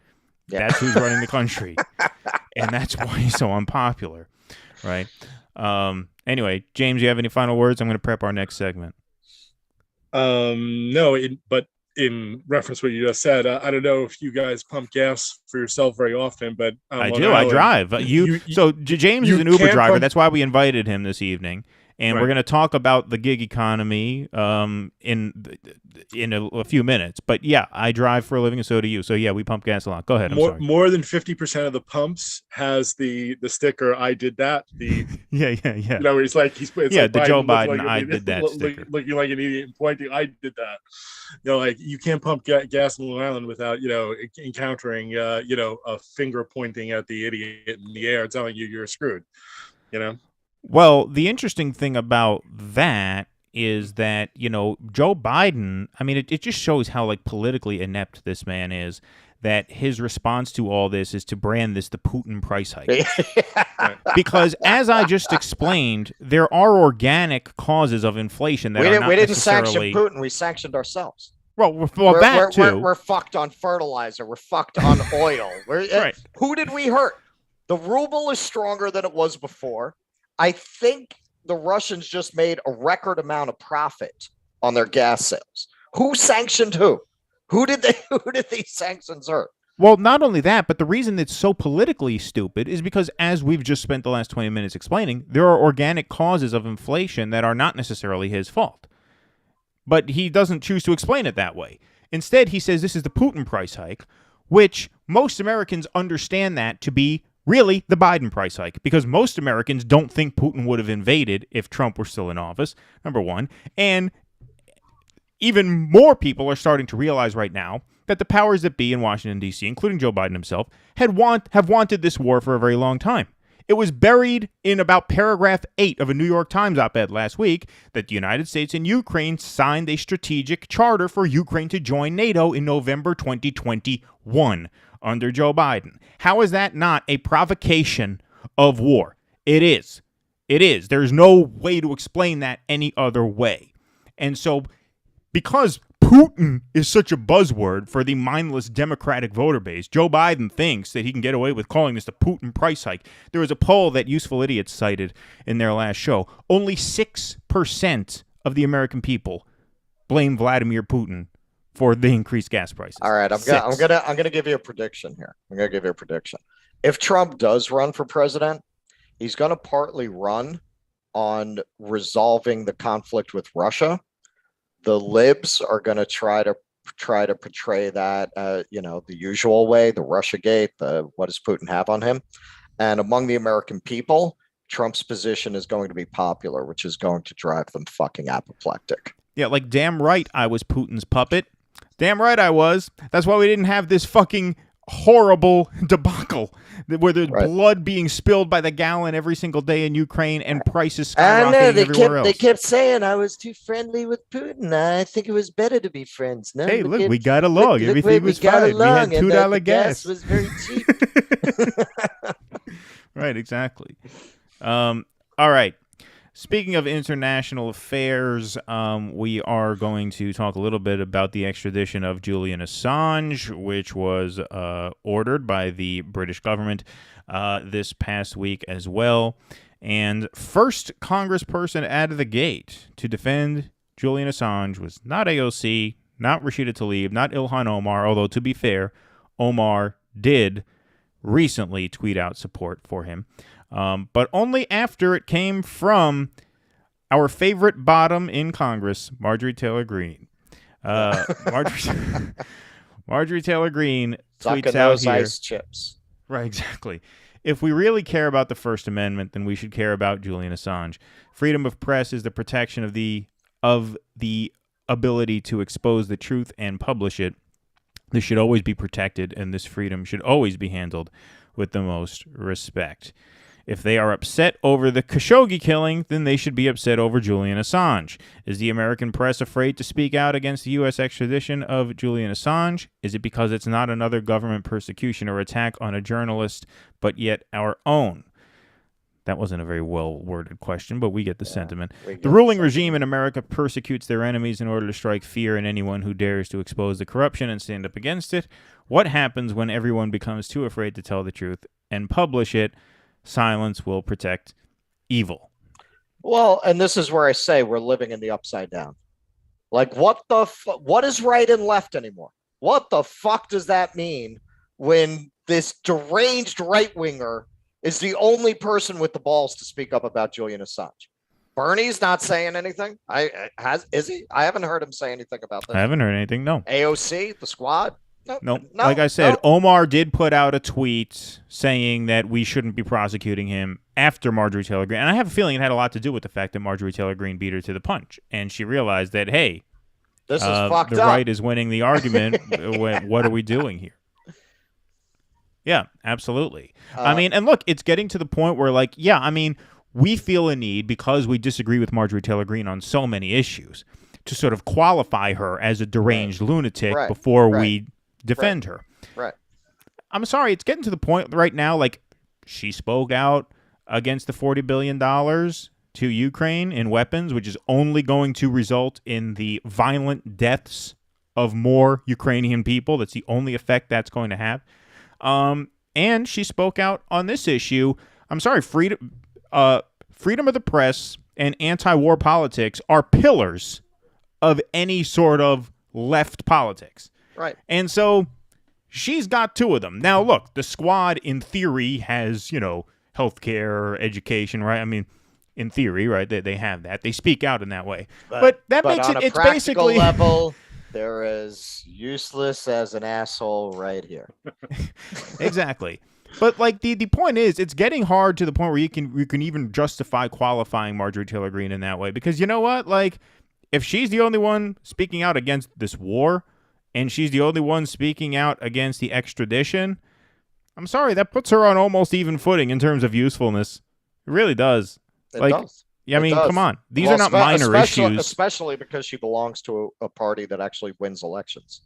Yeah. That's who's running the country. And that's why he's so unpopular, right? Anyway, James, you have any final words? I'm going to prep our next segment. No, but in reference to what you just said, I don't know if you guys pump gas for yourself very often, but I do. I drive. So James is an Uber driver. That's why we invited him this evening, and we're going to talk about the gig economy in a few minutes. But yeah, I drive for a living, and so do you. So yeah, we pump gas a lot. Go ahead. I'm sorry. More than 50% of the pumps has the sticker "I did that." Yeah. Where he's like the Biden, Joe Biden, "I did that" sticker, looking like an idiot and pointing, "I did that." You can't pump gas in Long Island without encountering a finger pointing at the idiot in the air telling you you're screwed. Well, the interesting thing about that is that, Joe Biden, I mean, it just shows how politically inept this man is, that his response to all this is to brand this the Putin price hike. Because as I just explained, there are organic causes of inflation that we didn't sanction Putin, we sanctioned ourselves. We're fucked on fertilizer. We're fucked on oil. Who did we hurt? The ruble is stronger than it was before. I think the Russians just made a record amount of profit on their gas sales. Who sanctioned who? Who did these sanctions hurt? Well, not only that, but the reason it's so politically stupid is because, as we've just spent the last 20 minutes explaining, there are organic causes of inflation that are not necessarily his fault. But he doesn't choose to explain it that way. Instead, he says this is the Putin price hike, which most Americans understand that to be really the Biden price hike, because most Americans don't think Putin would have invaded if Trump were still in office, number one. And even more people are starting to realize right now that the powers that be in Washington, D.C., including Joe Biden himself, have wanted this war for a very long time. It was buried in about paragraph 8 of a New York Times op-ed last week that the United States and Ukraine signed a strategic charter for Ukraine to join NATO in November 2021 under Joe Biden. How is that not a provocation of war? It is. It is. There's no way to explain that any other way. And so, because Putin is such a buzzword for the mindless Democratic voter base, Joe Biden thinks that he can get away with calling this the Putin price hike. There was a poll that Useful Idiots cited in their last show. Only 6% of the American people blame Vladimir Putin for the increased gas prices. All right, I'm gonna give you a prediction here. I'm gonna give you a prediction. If Trump does run for president, he's gonna partly run on resolving the conflict with Russia. The libs are going to try to portray that, the usual way, the Russiagate, what does Putin have on him? And among the American people, Trump's position is going to be popular, which is going to drive them fucking apoplectic. Yeah, like, damn right I was Putin's puppet. Damn right I was. That's why we didn't have this fucking horrible debacle where there's blood being spilled by the gallon every single day in Ukraine and prices skyrocketing everywhere else. They kept saying I was too friendly with Putin. I think it was better to be friends. No, hey, look, we got along. Everything was fine. We had $2 gas. Was very cheap. Right, exactly. All right. Speaking of international affairs, we are going to talk a little bit about the extradition of Julian Assange, which was ordered by the British government this past week as well. And first congressperson out of the gate to defend Julian Assange was not AOC, not Rashida Tlaib, not Ilhan Omar, although to be fair, Omar did recently tweet out support for him. But only after it came from our favorite bottom in Congress, Marjorie Taylor Greene. Marjorie Taylor Greene tweets out here. Ice chips. Right, exactly. If we really care about the First Amendment, then we should care about Julian Assange. Freedom of press is the protection of the ability to expose the truth and publish it. This should always be protected, and this freedom should always be handled with the most respect. If they are upset over the Khashoggi killing, then they should be upset over Julian Assange. Is the American press afraid to speak out against the U.S. extradition of Julian Assange? Is it because it's not another government persecution or attack on a journalist, but yet our own? That wasn't a very well-worded question, but we get the sentiment. The ruling regime in America persecutes their enemies in order to strike fear in anyone who dares to expose the corruption and stand up against it. What happens when everyone becomes too afraid to tell the truth and publish it? Silence will protect evil. Well, and this is where I say we're living in the upside down. Like, what is right and left anymore? What the fuck does that mean when this deranged right-winger is the only person with the balls to speak up about Julian Assange? Bernie's not saying anything. Is he? I haven't heard him say anything about this. I haven't heard anything, no. AOC, the squad? No, like I said, Omar did put out a tweet saying that we shouldn't be prosecuting him after Marjorie Taylor Greene. And I have a feeling it had a lot to do with the fact that Marjorie Taylor Greene beat her to the punch. And she realized that, hey, this is fucked the up. right is winning the argument. What are we doing here? Yeah, absolutely. I mean, and look, it's getting to the point where, like, yeah, I mean, we feel a need, because we disagree with Marjorie Taylor Greene on so many issues, to sort of qualify her as a deranged lunatic before we defend her. Right. I'm sorry, it's getting to the point right now, like, she spoke out against the $40 billion to Ukraine in weapons, which is only going to result in the violent deaths of more Ukrainian people. That's the only effect that's going to have. And she spoke out on this issue. I'm sorry, freedom of the press and anti-war politics are pillars of any sort of left politics. Right. And so she's got two of them. Now, look, the squad in theory has, healthcare, education, right? I mean, in theory, right? They have that. They speak out in that way. But that makes it, it's basically level, they're as useless as an asshole right here. Exactly. But like the point is, it's getting hard to the point where you can even justify qualifying Marjorie Taylor Greene in that way, because you know what? Like, if she's the only one speaking out against this war, and she's the only one speaking out against the extradition, I'm sorry, that puts her on almost even footing in terms of usefulness. It really does. It does. Yeah, I mean, come on. These are not minor issues. Especially because she belongs to a party that actually wins elections.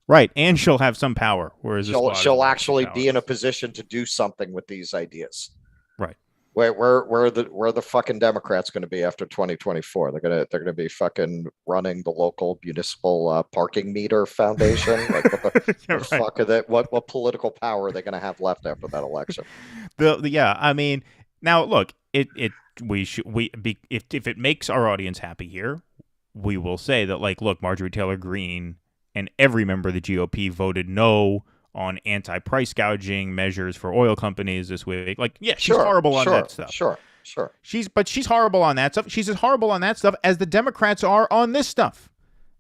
Right, and she'll have some power. Whereas she'll actually be in a position to do something with these ideas. Right. Where are the fucking Democrats going to be after 2024? They're gonna be fucking running the local municipal parking meter foundation. Like, what fuck are they? What political power are they going to have left after that election? Yeah, I mean, now look, if it makes our audience happy here, we will say that, like, look, Marjorie Taylor Greene and every member of the GOP voted no on anti-price gouging measures for oil companies this week. Like, yeah, she's horrible on that stuff. Sure. Sure. She's horrible on that stuff. She's as horrible on that stuff as the Democrats are on this stuff.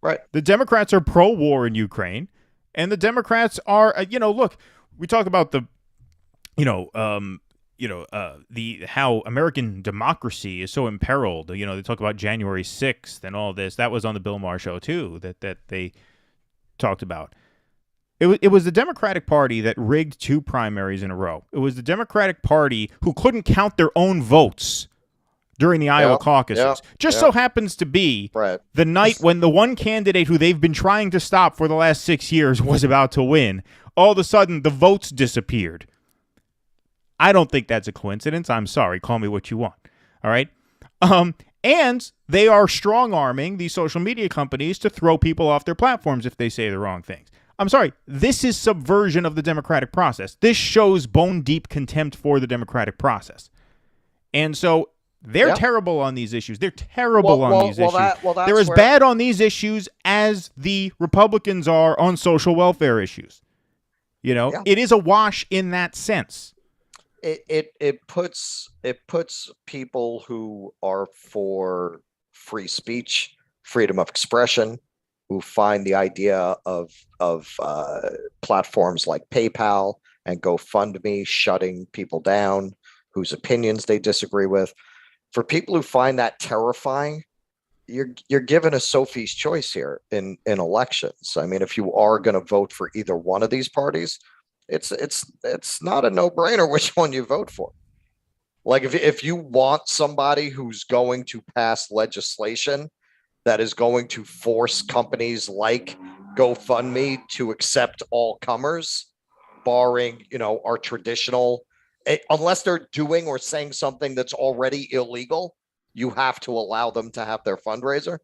Right. The Democrats are pro-war in Ukraine, and the Democrats are, look, we talk about the how American democracy is so imperiled. They talk about January 6th and all this. That was on the Bill Maher show too. That they talked about. It was the Democratic Party that rigged 2 primaries in a row. It was the Democratic Party who couldn't count their own votes during the Iowa caucuses. So happens to be the night when the one candidate who they've been trying to stop for the last 6 years was about to win. All of a sudden, the votes disappeared. I don't think that's a coincidence. I'm sorry. Call me what you want. All right? And they are strong-arming these social media companies to throw people off their platforms if they say the wrong things. I'm sorry. This is subversion of the democratic process. This shows bone-deep contempt for the democratic process. And so they're terrible on these issues. They're terrible on these issues. They're as bad on these issues as the Republicans are on social welfare issues. It is a wash in that sense. It puts people who are for free speech, freedom of expression, who find the idea of platforms like PayPal and GoFundMe shutting people down, whose opinions they disagree with. For people who find that terrifying, you're given a Sophie's choice here in elections. I mean, if you are going to vote for either one of these parties, it's not a no-brainer which one you vote for. Like if you want somebody who's going to pass legislation that is going to force companies like GoFundMe to accept all comers, barring, our traditional, unless they're doing or saying something that's already illegal, you have to allow them to have their fundraiser.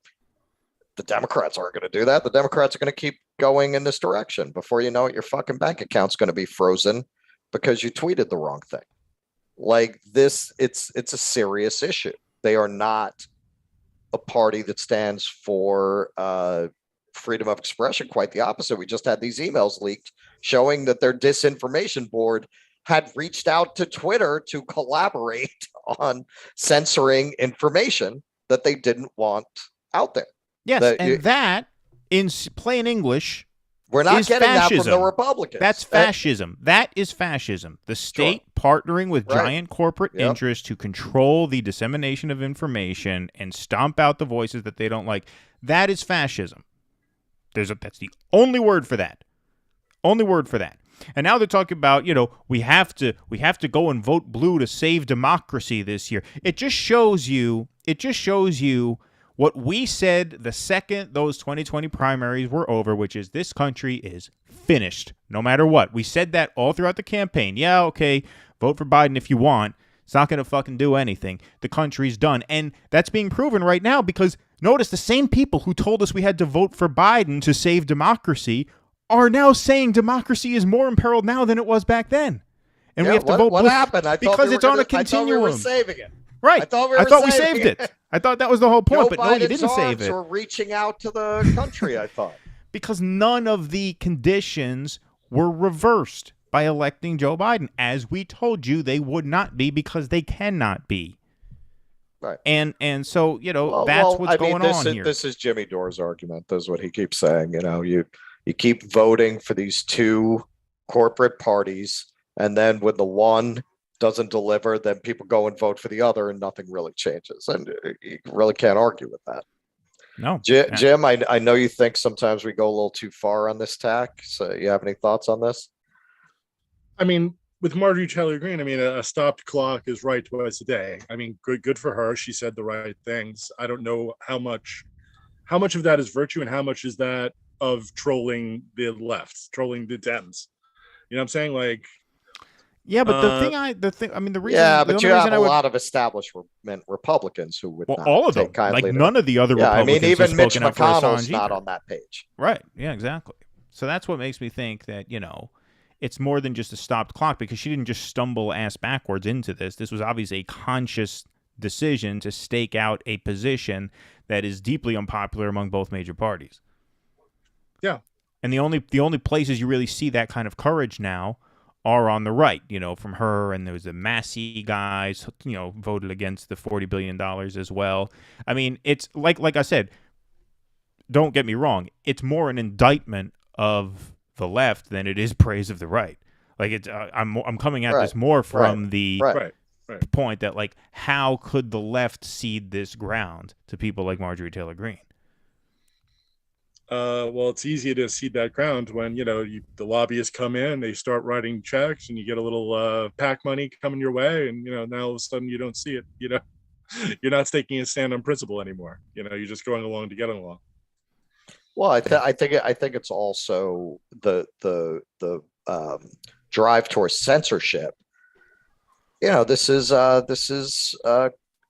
The Democrats aren't going to do that. The Democrats are going to keep going in this direction. Before you know it, your fucking bank account's going to be frozen because you tweeted the wrong thing. Like this, it's a serious issue. They are not a party that stands for freedom of expression. Quite the opposite. We just had these emails leaked showing that their disinformation board had reached out to Twitter to collaborate on censoring information that they didn't want out there. Yes, that, in plain English, we're not getting fascism. That from the Republicans. That's fascism. That is fascism. The state partnering with giant corporate interests to control the dissemination of information and stomp out the voices that they don't like. That is fascism. That's the only word for that. Only word for that. And now they're talking about, we have to go and vote blue to save democracy this year. It just shows you what we said the second those 2020 primaries were over, which is this country is finished, no matter what. We said that all throughout the campaign. Yeah, okay, vote for Biden if you want. It's not going to fucking do anything. The country's done. And that's being proven right now because notice the same people who told us we had to vote for Biden to save democracy are now saying democracy is more imperiled now than it was back then. And we have to vote what happened? Because it's on a continuum. I thought we were saving it. Right. I thought we saved it. I thought that was the whole point, but no, you didn't save it. We're reaching out to the country, I thought. Because none of the conditions were reversed by electing Joe Biden. As we told you, they would not be because they cannot be. Right. And so, that's what's going on here. This is Jimmy Dore's argument. That's what he keeps saying. You keep voting for these 2 corporate parties, and then when the one doesn't deliver, then people go and vote for the other and nothing really changes. And you really can't argue with that. No. Jim, I know you think sometimes we go a little too far on this tack. So you have any thoughts on this? I mean, with Marjorie Taylor Greene, a stopped clock is right twice a day. Good for her. She said the right things. I don't know how much of that is virtue and how much is that of trolling the left, trolling the Dems. You know what I'm saying? Like, yeah, but the reason. Yeah, but you have a lot of establishment Republicans who would not all of them, kindly none of the other Republicans. Even Mitch McConnell's not on that page. Right. Yeah, exactly. So that's what makes me think that, it's more than just a stopped clock because she didn't just stumble ass backwards into this. This was obviously a conscious decision to stake out a position that is deeply unpopular among both major parties. Yeah. And the only places you really see that kind of courage now are on the right, from her, and there was the Massey guys, voted against the $40 billion as well. I mean, it's like I said, don't get me wrong, it's more an indictment of the left than it is praise of the right. Like it's, I'm coming at this more from the point that, like, how could the left cede this ground to people like Marjorie Taylor Greene? Well, it's easy to cede that ground when, the lobbyists come in, they start writing checks, and you get a little PAC money coming your way, and, now all of a sudden you don't see it, you're not taking a stand on principle anymore. You're just going along to get along. Well, I think it's also the drive towards censorship. This is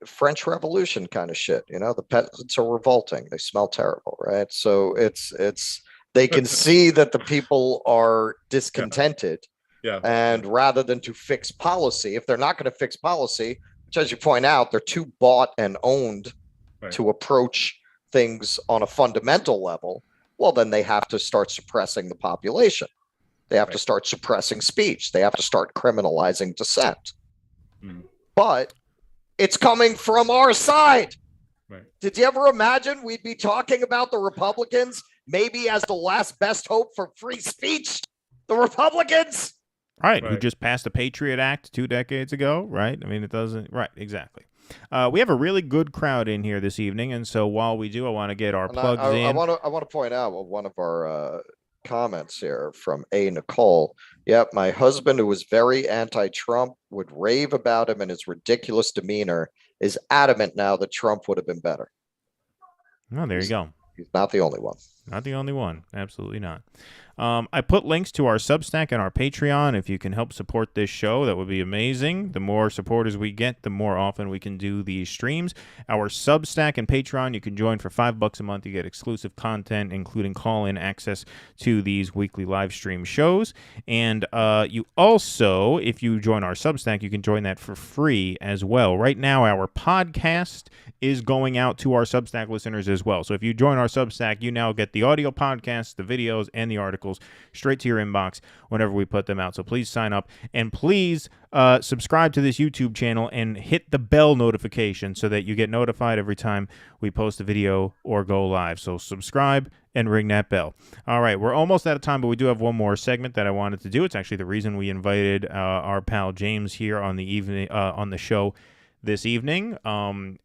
French Revolution kind of shit. The peasants are revolting. They smell terrible, right? So it's they can see that the people are discontented. Yeah. And rather than to fix policy, if they're not going to fix policy, which, as you point out, they're too bought and owned to approach things on a fundamental level, well, then they have to start suppressing the population. They have to start suppressing speech. They have to start criminalizing dissent. But it's coming from our side. Did you ever imagine we'd be talking about the Republicans maybe as the last best hope for free speech? The Republicans? Right, who just passed the Patriot Act 2 decades ago, right? I mean, it doesn't... Right, exactly. We have a really good crowd in here this evening, and so while we do, I want to get our plugs in. I want to point out one of our comments here from A. Nicole. Yep, my husband, who was very anti-Trump, would rave about him and his ridiculous demeanor, is adamant now that Trump would have been better. Oh, there you go. He's not the only one. Not the only one. Absolutely not. I put links to our Substack and our Patreon. If you can help support this show, that would be amazing. The more supporters we get, the more often we can do these streams. Our Substack and Patreon, you can join for $5 a month. You get exclusive content, including call-in access to these weekly live stream shows. And you also, if you join our Substack, you can join that for free as well. Right now, our podcast is going out to our Substack listeners as well. So if you join our Substack, you now get the audio podcasts, the videos, and the articles straight to your inbox whenever we put them out. So please sign up, and please subscribe to this YouTube channel and hit the bell notification so that you get notified every time we post a video or go live. So subscribe and ring that bell. All right, we're almost out of time, but we do have one more segment that I wanted to do. It's actually the reason we invited our pal James here on the show this evening.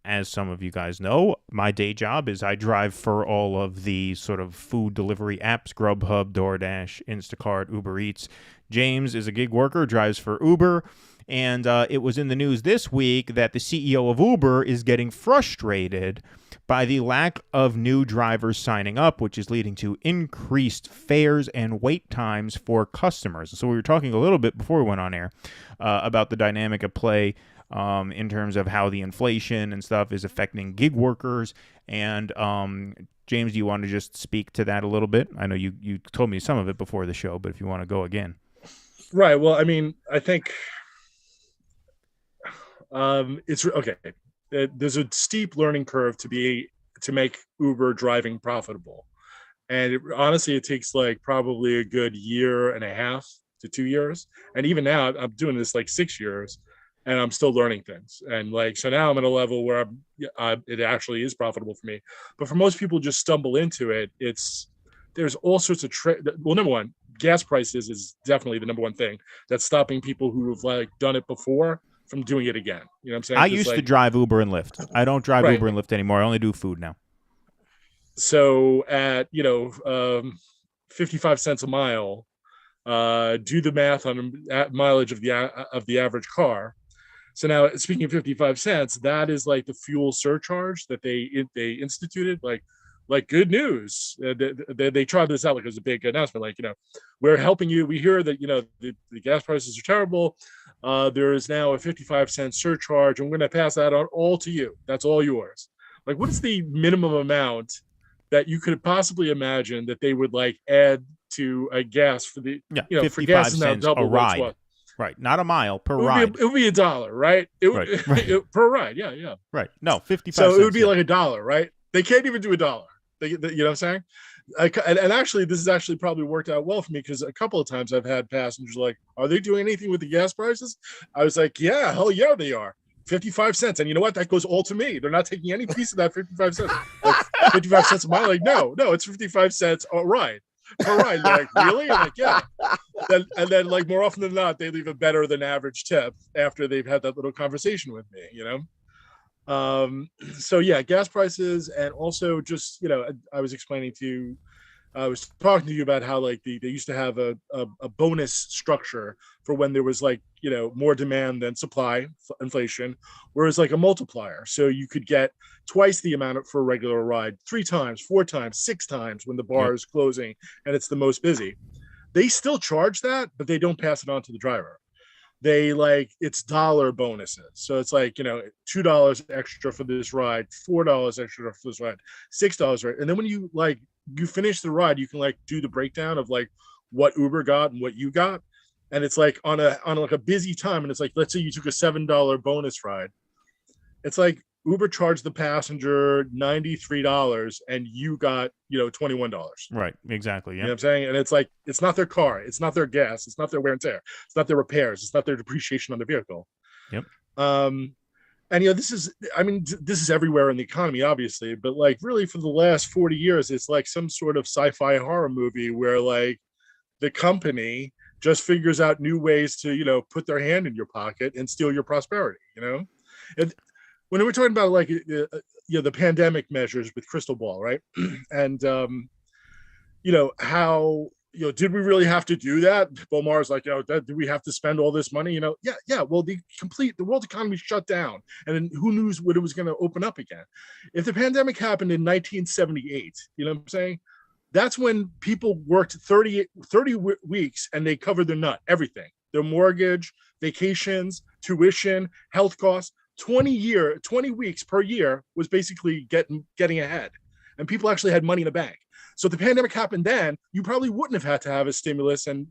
As some of you guys know, my day job is I drive for all of the sort of food delivery apps, Grubhub, DoorDash, Instacart, Uber Eats. James is a gig worker, drives for Uber, and it was in the news this week that the CEO of Uber is getting frustrated by the lack of new drivers signing up, which is leading to increased fares and wait times for customers. So we were talking a little bit before we went on air about the dynamic at play in terms of how the inflation and stuff is affecting gig workers. And James, do you want to just speak to that a little bit? I know you told me some of it before the show, but if you want to go again. Right. Well, I mean, I think it's okay. There's a steep learning curve to make Uber driving profitable. And honestly, it takes like probably a good 1.5 to 2 years. And even now I'm doing this like 6 years, and I'm still learning things. And like, so now I'm at a level where it actually is profitable for me. But for most people just stumble into it, there's all sorts of well, number one, gas prices is definitely the number one thing that's stopping people who have like done it before from doing it again. You know what I'm saying? I used to drive Uber and Lyft. I don't drive Uber and Lyft anymore. I only do food now. So at 55 cents a mile, do the math on mileage of the average car. So now, speaking of 55 cents, that is like the fuel surcharge that they instituted. Like good news. They tried this out like it was a big announcement. Like, we're helping you. We hear that the gas prices are terrible. There is now a 55 cent surcharge, and we're going to pass that on all to you. That's all yours. Like, what is the minimum amount that you could possibly imagine that they would like add to a gas for the 55 for gas is now cents double a ride. Right, not a mile per ride. It would be $1, right? Per ride, yeah. Right, no, 55 So cents. it would be like $1, right? They can't even do $1. You know what I'm saying? And actually, this has actually probably worked out well for me, because a couple of times I've had passengers like, "Are they doing anything with the gas prices?" I was like, "Yeah, hell yeah, they are. 55 cents." And you know what? That goes all to me. They're not taking any piece of that 55 cents. Like 55 cents of mine. Like, no, it's 55 cents a ride. Per ride. They're like, really? I'm like, yeah. And then like more often than not, they leave a better than average tip after they've had that little conversation with me, So yeah, gas prices, and also just, I was explaining to you, I was talking to you about how like they used to have a bonus structure for when there was like, more demand than supply, inflation, whereas like a multiplier. So you could get twice the amount for a regular ride, 3 times, 4 times, 6 times when the bar is closing and it's the most busy. They still charge that, but they don't pass it on to the driver. They it's dollar bonuses. So it's like, $2 extra for this ride, $4 extra for this ride, $6, right? And then when you finish the ride, you can do the breakdown of what Uber got and what you got. And it's like on a busy time. And it's like, let's say you took a $7 bonus ride. It's like Uber charged the passenger $93 and you got, $21. Right. Exactly. Yeah. You know what I'm saying? And it's like, it's not their car. It's not their gas. It's not their wear and tear. It's not their repairs. It's not their depreciation on the vehicle. Yep. And, this is everywhere in the economy, obviously, but really for the last 40 years, it's like some sort of sci-fi horror movie where the company just figures out new ways to, put their hand in your pocket and steal your prosperity, And when we're talking about the pandemic measures with Krystal Ball, right? And, how, did we really have to do that? Bill Maher's like, do we have to spend all this money? Yeah. Well, the world economy shut down, and then who knew when it was going to open up again? If the pandemic happened in 1978, you know what I'm saying? That's when people worked 30 weeks and they covered their nut, everything, their mortgage, vacations, tuition, health costs. 20 weeks per year was basically getting ahead, and people actually had money in the bank. So if the pandemic happened then, you probably wouldn't have had to have a stimulus and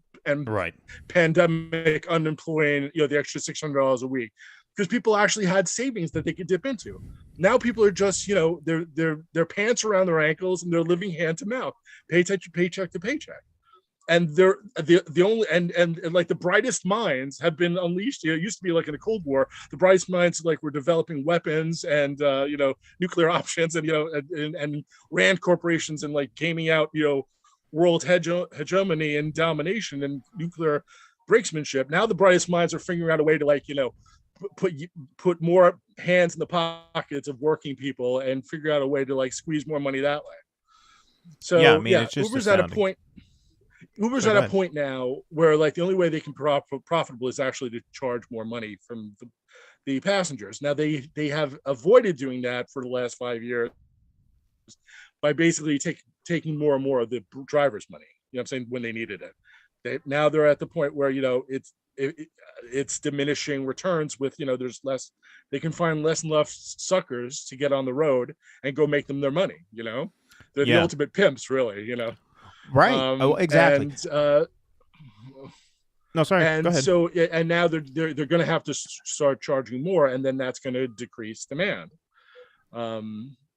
right. pandemic unemployment, the extra $600 a week, because people actually had savings that they could dip into. Now people are just, their pants around their ankles and they're living hand to mouth, paycheck to paycheck. And they're the only and the brightest minds have been unleashed. It used to be in the Cold War, the brightest minds were developing weapons and nuclear options and and Rand corporations and gaming out world hegemony and domination and nuclear brinksmanship. Now the brightest minds are figuring out a way to put more hands in the pockets of working people and figure out a way to squeeze more money that way. So it's just Uber's astounding. at a point. Uber's at a point now where the only way they can profitable is actually to charge more money from the passengers. Now they have avoided doing that for the last 5 years by basically taking more and more of the driver's money. You know what I'm saying? When they needed it. Now they're at the point where it's diminishing returns with there's less. They can find less and less suckers to get on the road and go make them their money. They're the ultimate pimps, really. Right. Exactly. No, sorry. And go ahead. So, and now they're going to have to start charging more, and then that's going to decrease demand.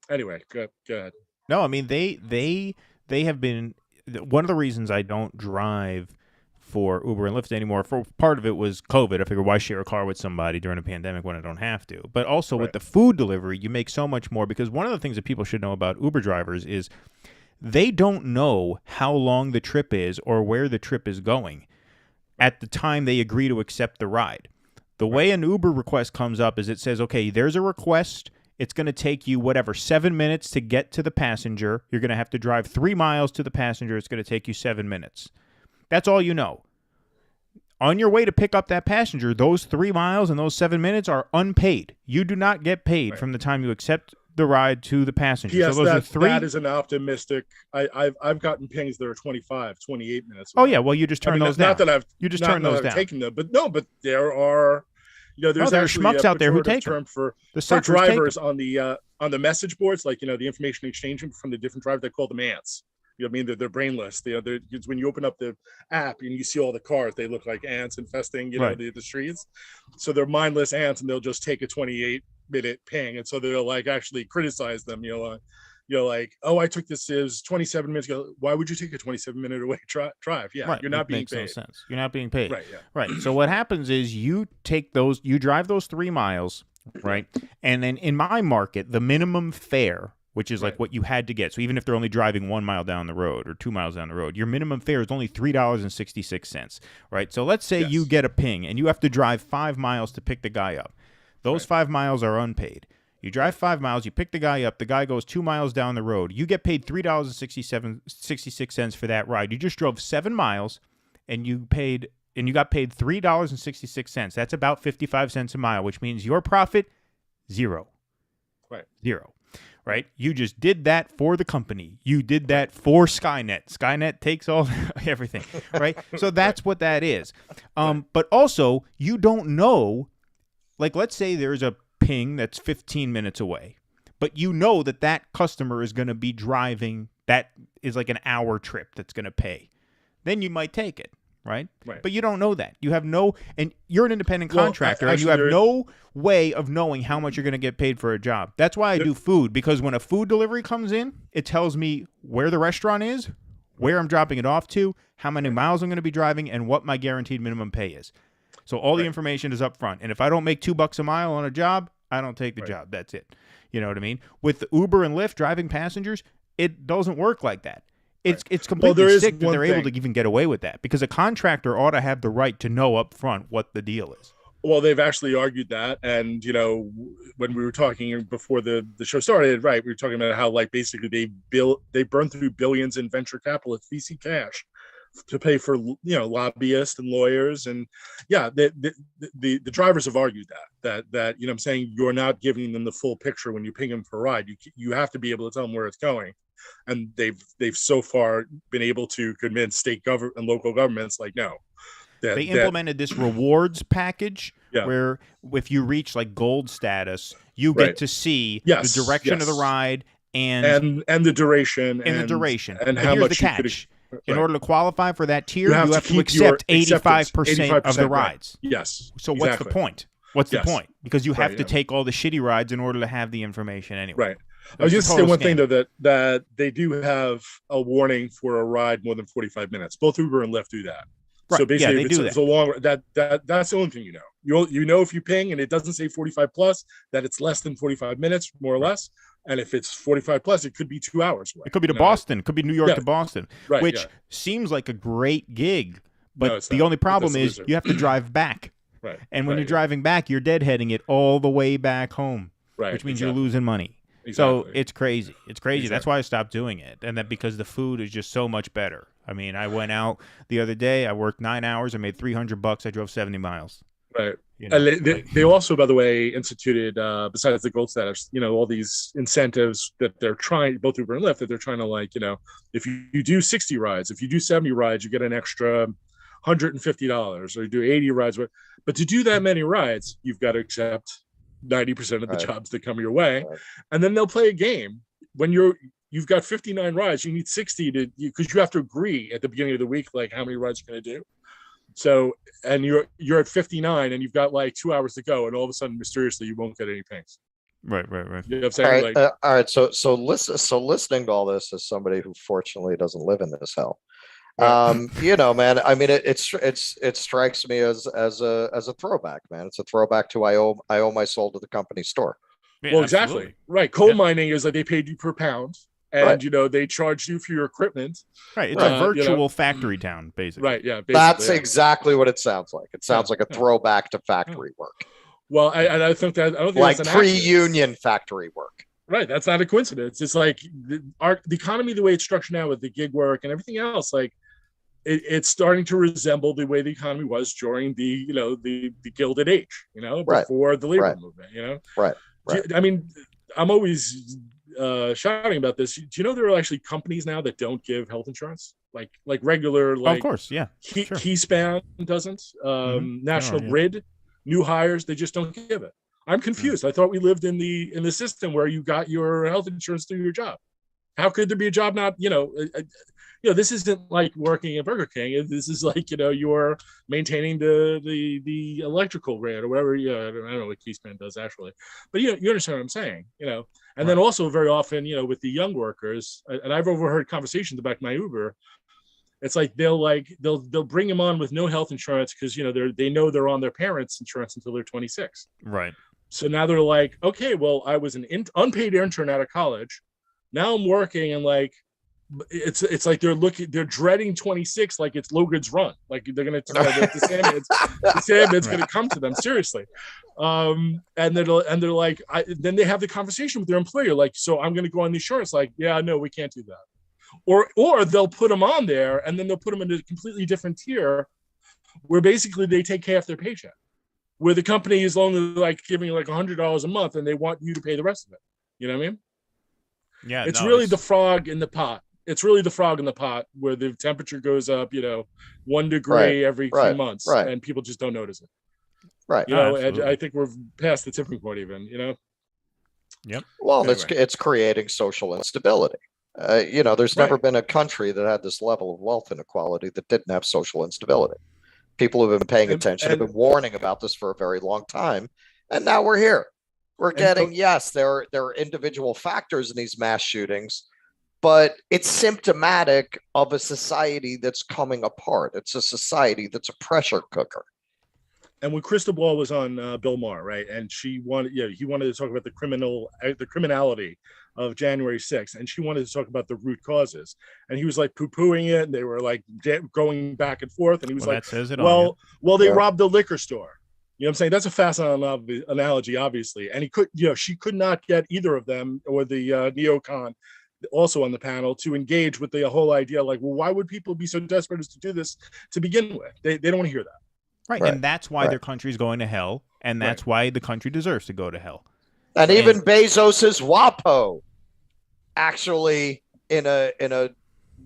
Anyway, go ahead. No, I mean they have been one of the reasons I don't drive for Uber and Lyft anymore. For part of it was COVID. I figured, why share a car with somebody during a pandemic when I don't have to? But also with the food delivery, you make so much more, because one of the things that people should know about Uber drivers is they don't know how long the trip is or where the trip is going at the time they agree to accept the ride. The way an Uber request comes up is it says, okay, there's a request. It's going to take you 7 minutes to get to the passenger. You're going to have to drive 3 miles to the passenger. It's going to take you 7 minutes. That's all you know. On your way to pick up that passenger, those 3 miles and those 7 minutes are unpaid. You do not get paid from the time you accept the ride to the passenger. Yes, so that is an optimistic. I've gotten pings that are 25, 28 minutes. Oh yeah, well you just turn those down. Not that I've turn those down. Taken them, but there are, there's there are actually schmucks out there who take term for the drivers on the message boards, the information exchange from the different drivers. They call them ants. You know what I mean? They're brainless. It's when you open up the app and you see all the cars, they look like ants infesting, the streets. So they're mindless ants, and they'll just take a 28-minute ping, and so they'll actually criticize them. You know, like, oh, I took this, it was 27 minutes ago. Why would you take a 27-minute away drive? Yeah, right. You're not being makes paid. No sense. You're not being paid. Right, yeah. Right. So what happens is you drive those 3 miles, right? And then in my market, the minimum fare, which is like what you had to get. So even if they're only driving 1 mile down the road or 2 miles down the road, your minimum fare is only $3.66, right? So let's say you get a ping and you have to drive 5 miles to pick the guy up. Those 5 miles are unpaid. You drive 5 miles, you pick the guy up, the guy goes 2 miles down the road. You get paid $3.66 for that ride. You just drove 7 miles and you got paid $3.66. That's about 55 cents a mile, which means your profit, zero. Right. Zero. Right? You just did that for the company. You did that for Skynet. Skynet takes all everything, right? So that's what that is. But also, you don't know, like, let's say there's a ping that's 15 minutes away, but you know that customer is going to be driving, that is like an hour trip that's going to pay. Then you might take it. Right? But you don't know that. You have no, and you're an independent contractor, and you have no way of knowing how much you're going to get paid for a job. That's why I do food, because when a food delivery comes in, it tells me where the restaurant is, where I'm dropping it off to, how many miles I'm going to be driving, and what my guaranteed minimum pay is. So all the information is up front. And if I don't make $2 a mile on a job, I don't take the job. That's it. You know what I mean? With the Uber and Lyft driving passengers, it doesn't work like that. It's completely sick that they're able to even get away with that, because a contractor ought to have the right to know up front what the deal is. Well, they've actually argued that. And, you know, when we were talking before the show started, right, we were talking about how, like, basically they burned through billions in venture capital at VC cash to pay for, you know, lobbyists and lawyers. And yeah, the drivers have argued that, you know what I'm saying, you're not giving them the full picture when you ping them for a ride. You have to be able to tell them where it's going. And they've so far been able to convince state government and local governments, like, no. They implemented this rewards package where if you reach like gold status, you get to see the direction of the ride and the duration and the duration. And how here's much the catch. In order to qualify for that tier, you have to accept 85% of the rides. Right. Yes. So what's the point? What's the point? Because you have to take all the shitty rides in order to have the information anyway. Right. I was just saying one thing, though, that they do have a warning for a ride more than 45 minutes. Both Uber and Lyft do that. Right. So basically, if it's a long, that's the only thing you know. You know if you ping and it doesn't say 45 plus, that it's less than 45 minutes, more or less. And if it's 45 plus, it could be 2 hours away. It could be to Boston. It could be New York to Boston, which seems like a great gig. But the only problem is you have to drive back. Right. And when you're driving back, you're deadheading it all the way back home, which means you're losing money. So it's crazy. It's crazy. That's why I stopped doing it. And that because the food is just so much better. I mean, I went out the other day. I worked 9 hours. I made $300. I drove 70 miles. Right. You know, and they also, by the way, instituted, besides the gold status, you know, all these incentives that they're trying, both Uber and Lyft, that they're trying to, like, you know, if you do 60 rides, if you do 70 rides, you get an extra $150, or you do 80 rides. But to do that many rides, you've got to accept 90% of the jobs that come your way. And then they'll play a game. When you've got 59 rides, you need 60 because you have to agree at the beginning of the week, like, how many rides you're going to do. So, and you're at 59 and you've got like 2 hours to go, and all of a sudden, mysteriously, you won't get any pings. Right. You know what I'm saying? All right. So listening to all this as somebody who fortunately doesn't live in this hell, you know, man, I mean, it strikes me as a throwback, man. It's a throwback to I owe my soul to the company store. Yeah, well, absolutely. Exactly. Right. Coal mining is like they paid you per pound, and you know, they charged you for your equipment. Right. It's a virtual factory town, basically. Right. Yeah. That's exactly what it sounds like. It sounds like a throwback to factory work. Well, I think that, I don't think like that's pre-union factory work. Right. That's not a coincidence. It's like the economy, the way it's structured now with the gig work and everything else, like it's starting to resemble the way the economy was during the Gilded Age, you know, before the labor movement, you know. Right. I mean, I'm always shouting about this. Do you know there are actually companies now that don't give health insurance, like regular, like, of course, yeah, sure. Keyspan doesn't, National Grid, new hires, they just don't give it. I'm confused. I thought we lived in the system where you got your health insurance through your job. How could there be a job not, this isn't like working at Burger King. This is like, you're maintaining the electrical grid or whatever. I don't know what Keyspan does actually, but you understand what I'm saying, and then also very often, with the young workers, and I've overheard conversations about my Uber. It's like they'll bring them on with no health insurance because they know they're on their parents' insurance until they're 26. Right. So now they're like, okay, well, I was an unpaid intern out of college. Now I'm working, and like, it's like they're dreading 26 like it's Logan's Run. Like they're gonna the Sandman's gonna come to them seriously. And they're like, then they have the conversation with their employer, like, so I'm gonna go on the insurance. Like, yeah, no, we can't do that. Or they'll put them on there, and then they'll put them in a completely different tier, where basically they take half their paycheck, where the company is only like giving like $100 a month, and they want you to pay the rest of it. You know what I mean? Yeah, it's really the frog in the pot. It's really the frog in the pot where the temperature goes up, 1 degree every few months, and people just don't notice it. Right. And I think we're past the tipping point, even. Yep. Well, anyway. It's creating social instability. There's never been a country that had this level of wealth inequality that didn't have social instability. People have been paying attention, have been warning about this for a very long time, and now we're here. We're getting, yes, there are individual factors in these mass shootings, but it's symptomatic of a society that's coming apart. It's a society that's a pressure cooker. And when Krystal Ball was on Bill Maher, right, and he wanted to talk about the criminality of January 6th, and she wanted to talk about the root causes, and he was like poo-pooing it, and they were like going back and forth, and he was they robbed the liquor store. You know what I'm saying? That's a fascinating analogy, obviously, and she could not get either of them or the neocon also on the panel to engage with the whole idea, like, well, why would people be so desperate as to do this to begin with? They don't want to hear that. Right. And that's why their country's going to hell, and that's why the country deserves to go to hell. And even Bezos's WAPO actually, in a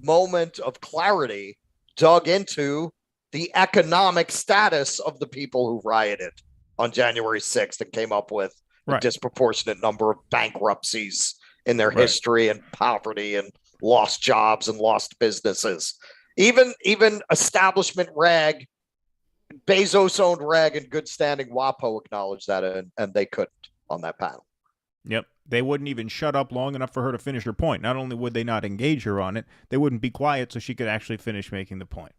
moment of clarity, dug into the economic status of the people who rioted on January 6th and came up with a disproportionate number of bankruptcies in their history, and poverty, and lost jobs and lost businesses. Even establishment rag, Bezos-owned rag and good standing WAPO acknowledged that, and they couldn't on that panel. Yep. They wouldn't even shut up long enough for her to finish her point. Not only would they not engage her on it, they wouldn't be quiet so she could actually finish making the point.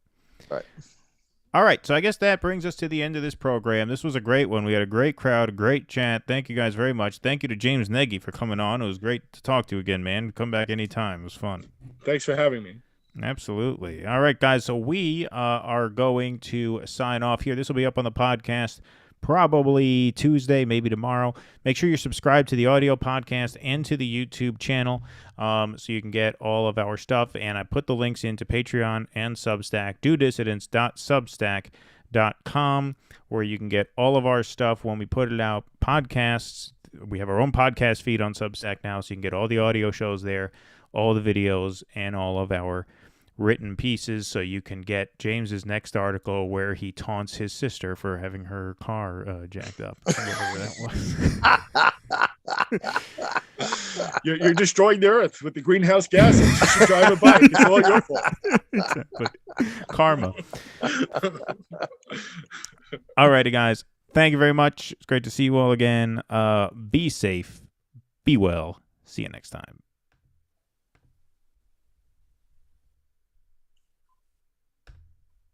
Right. All right, so I guess that brings us to the end of this program. This was a great one. We had a great crowd, a great chat. Thank you guys very much. Thank you to James Nagy for coming on. It was great to talk to you again, man. Come back anytime. It was fun. Thanks for having me. Absolutely. All right, guys, so we are going to sign off here. This will be up on the podcast probably Tuesday, maybe tomorrow. Make sure you're subscribed to the audio podcast and to the YouTube channel so you can get all of our stuff. And I put the links into Patreon and Substack, dudissidents.substack.com, where you can get all of our stuff when we put it out. Podcasts, we have our own podcast feed on Substack now, so you can get all the audio shows there, all the videos, and all of our written pieces, so you can get James's next article where he taunts his sister for having her car jacked up. Whatever that was. You're destroying the earth with the greenhouse gases. You should drive a bike. It's all your fault. Exactly. Karma. All righty, guys. Thank you very much. It's great to see you all again. Be safe. Be well. See you next time.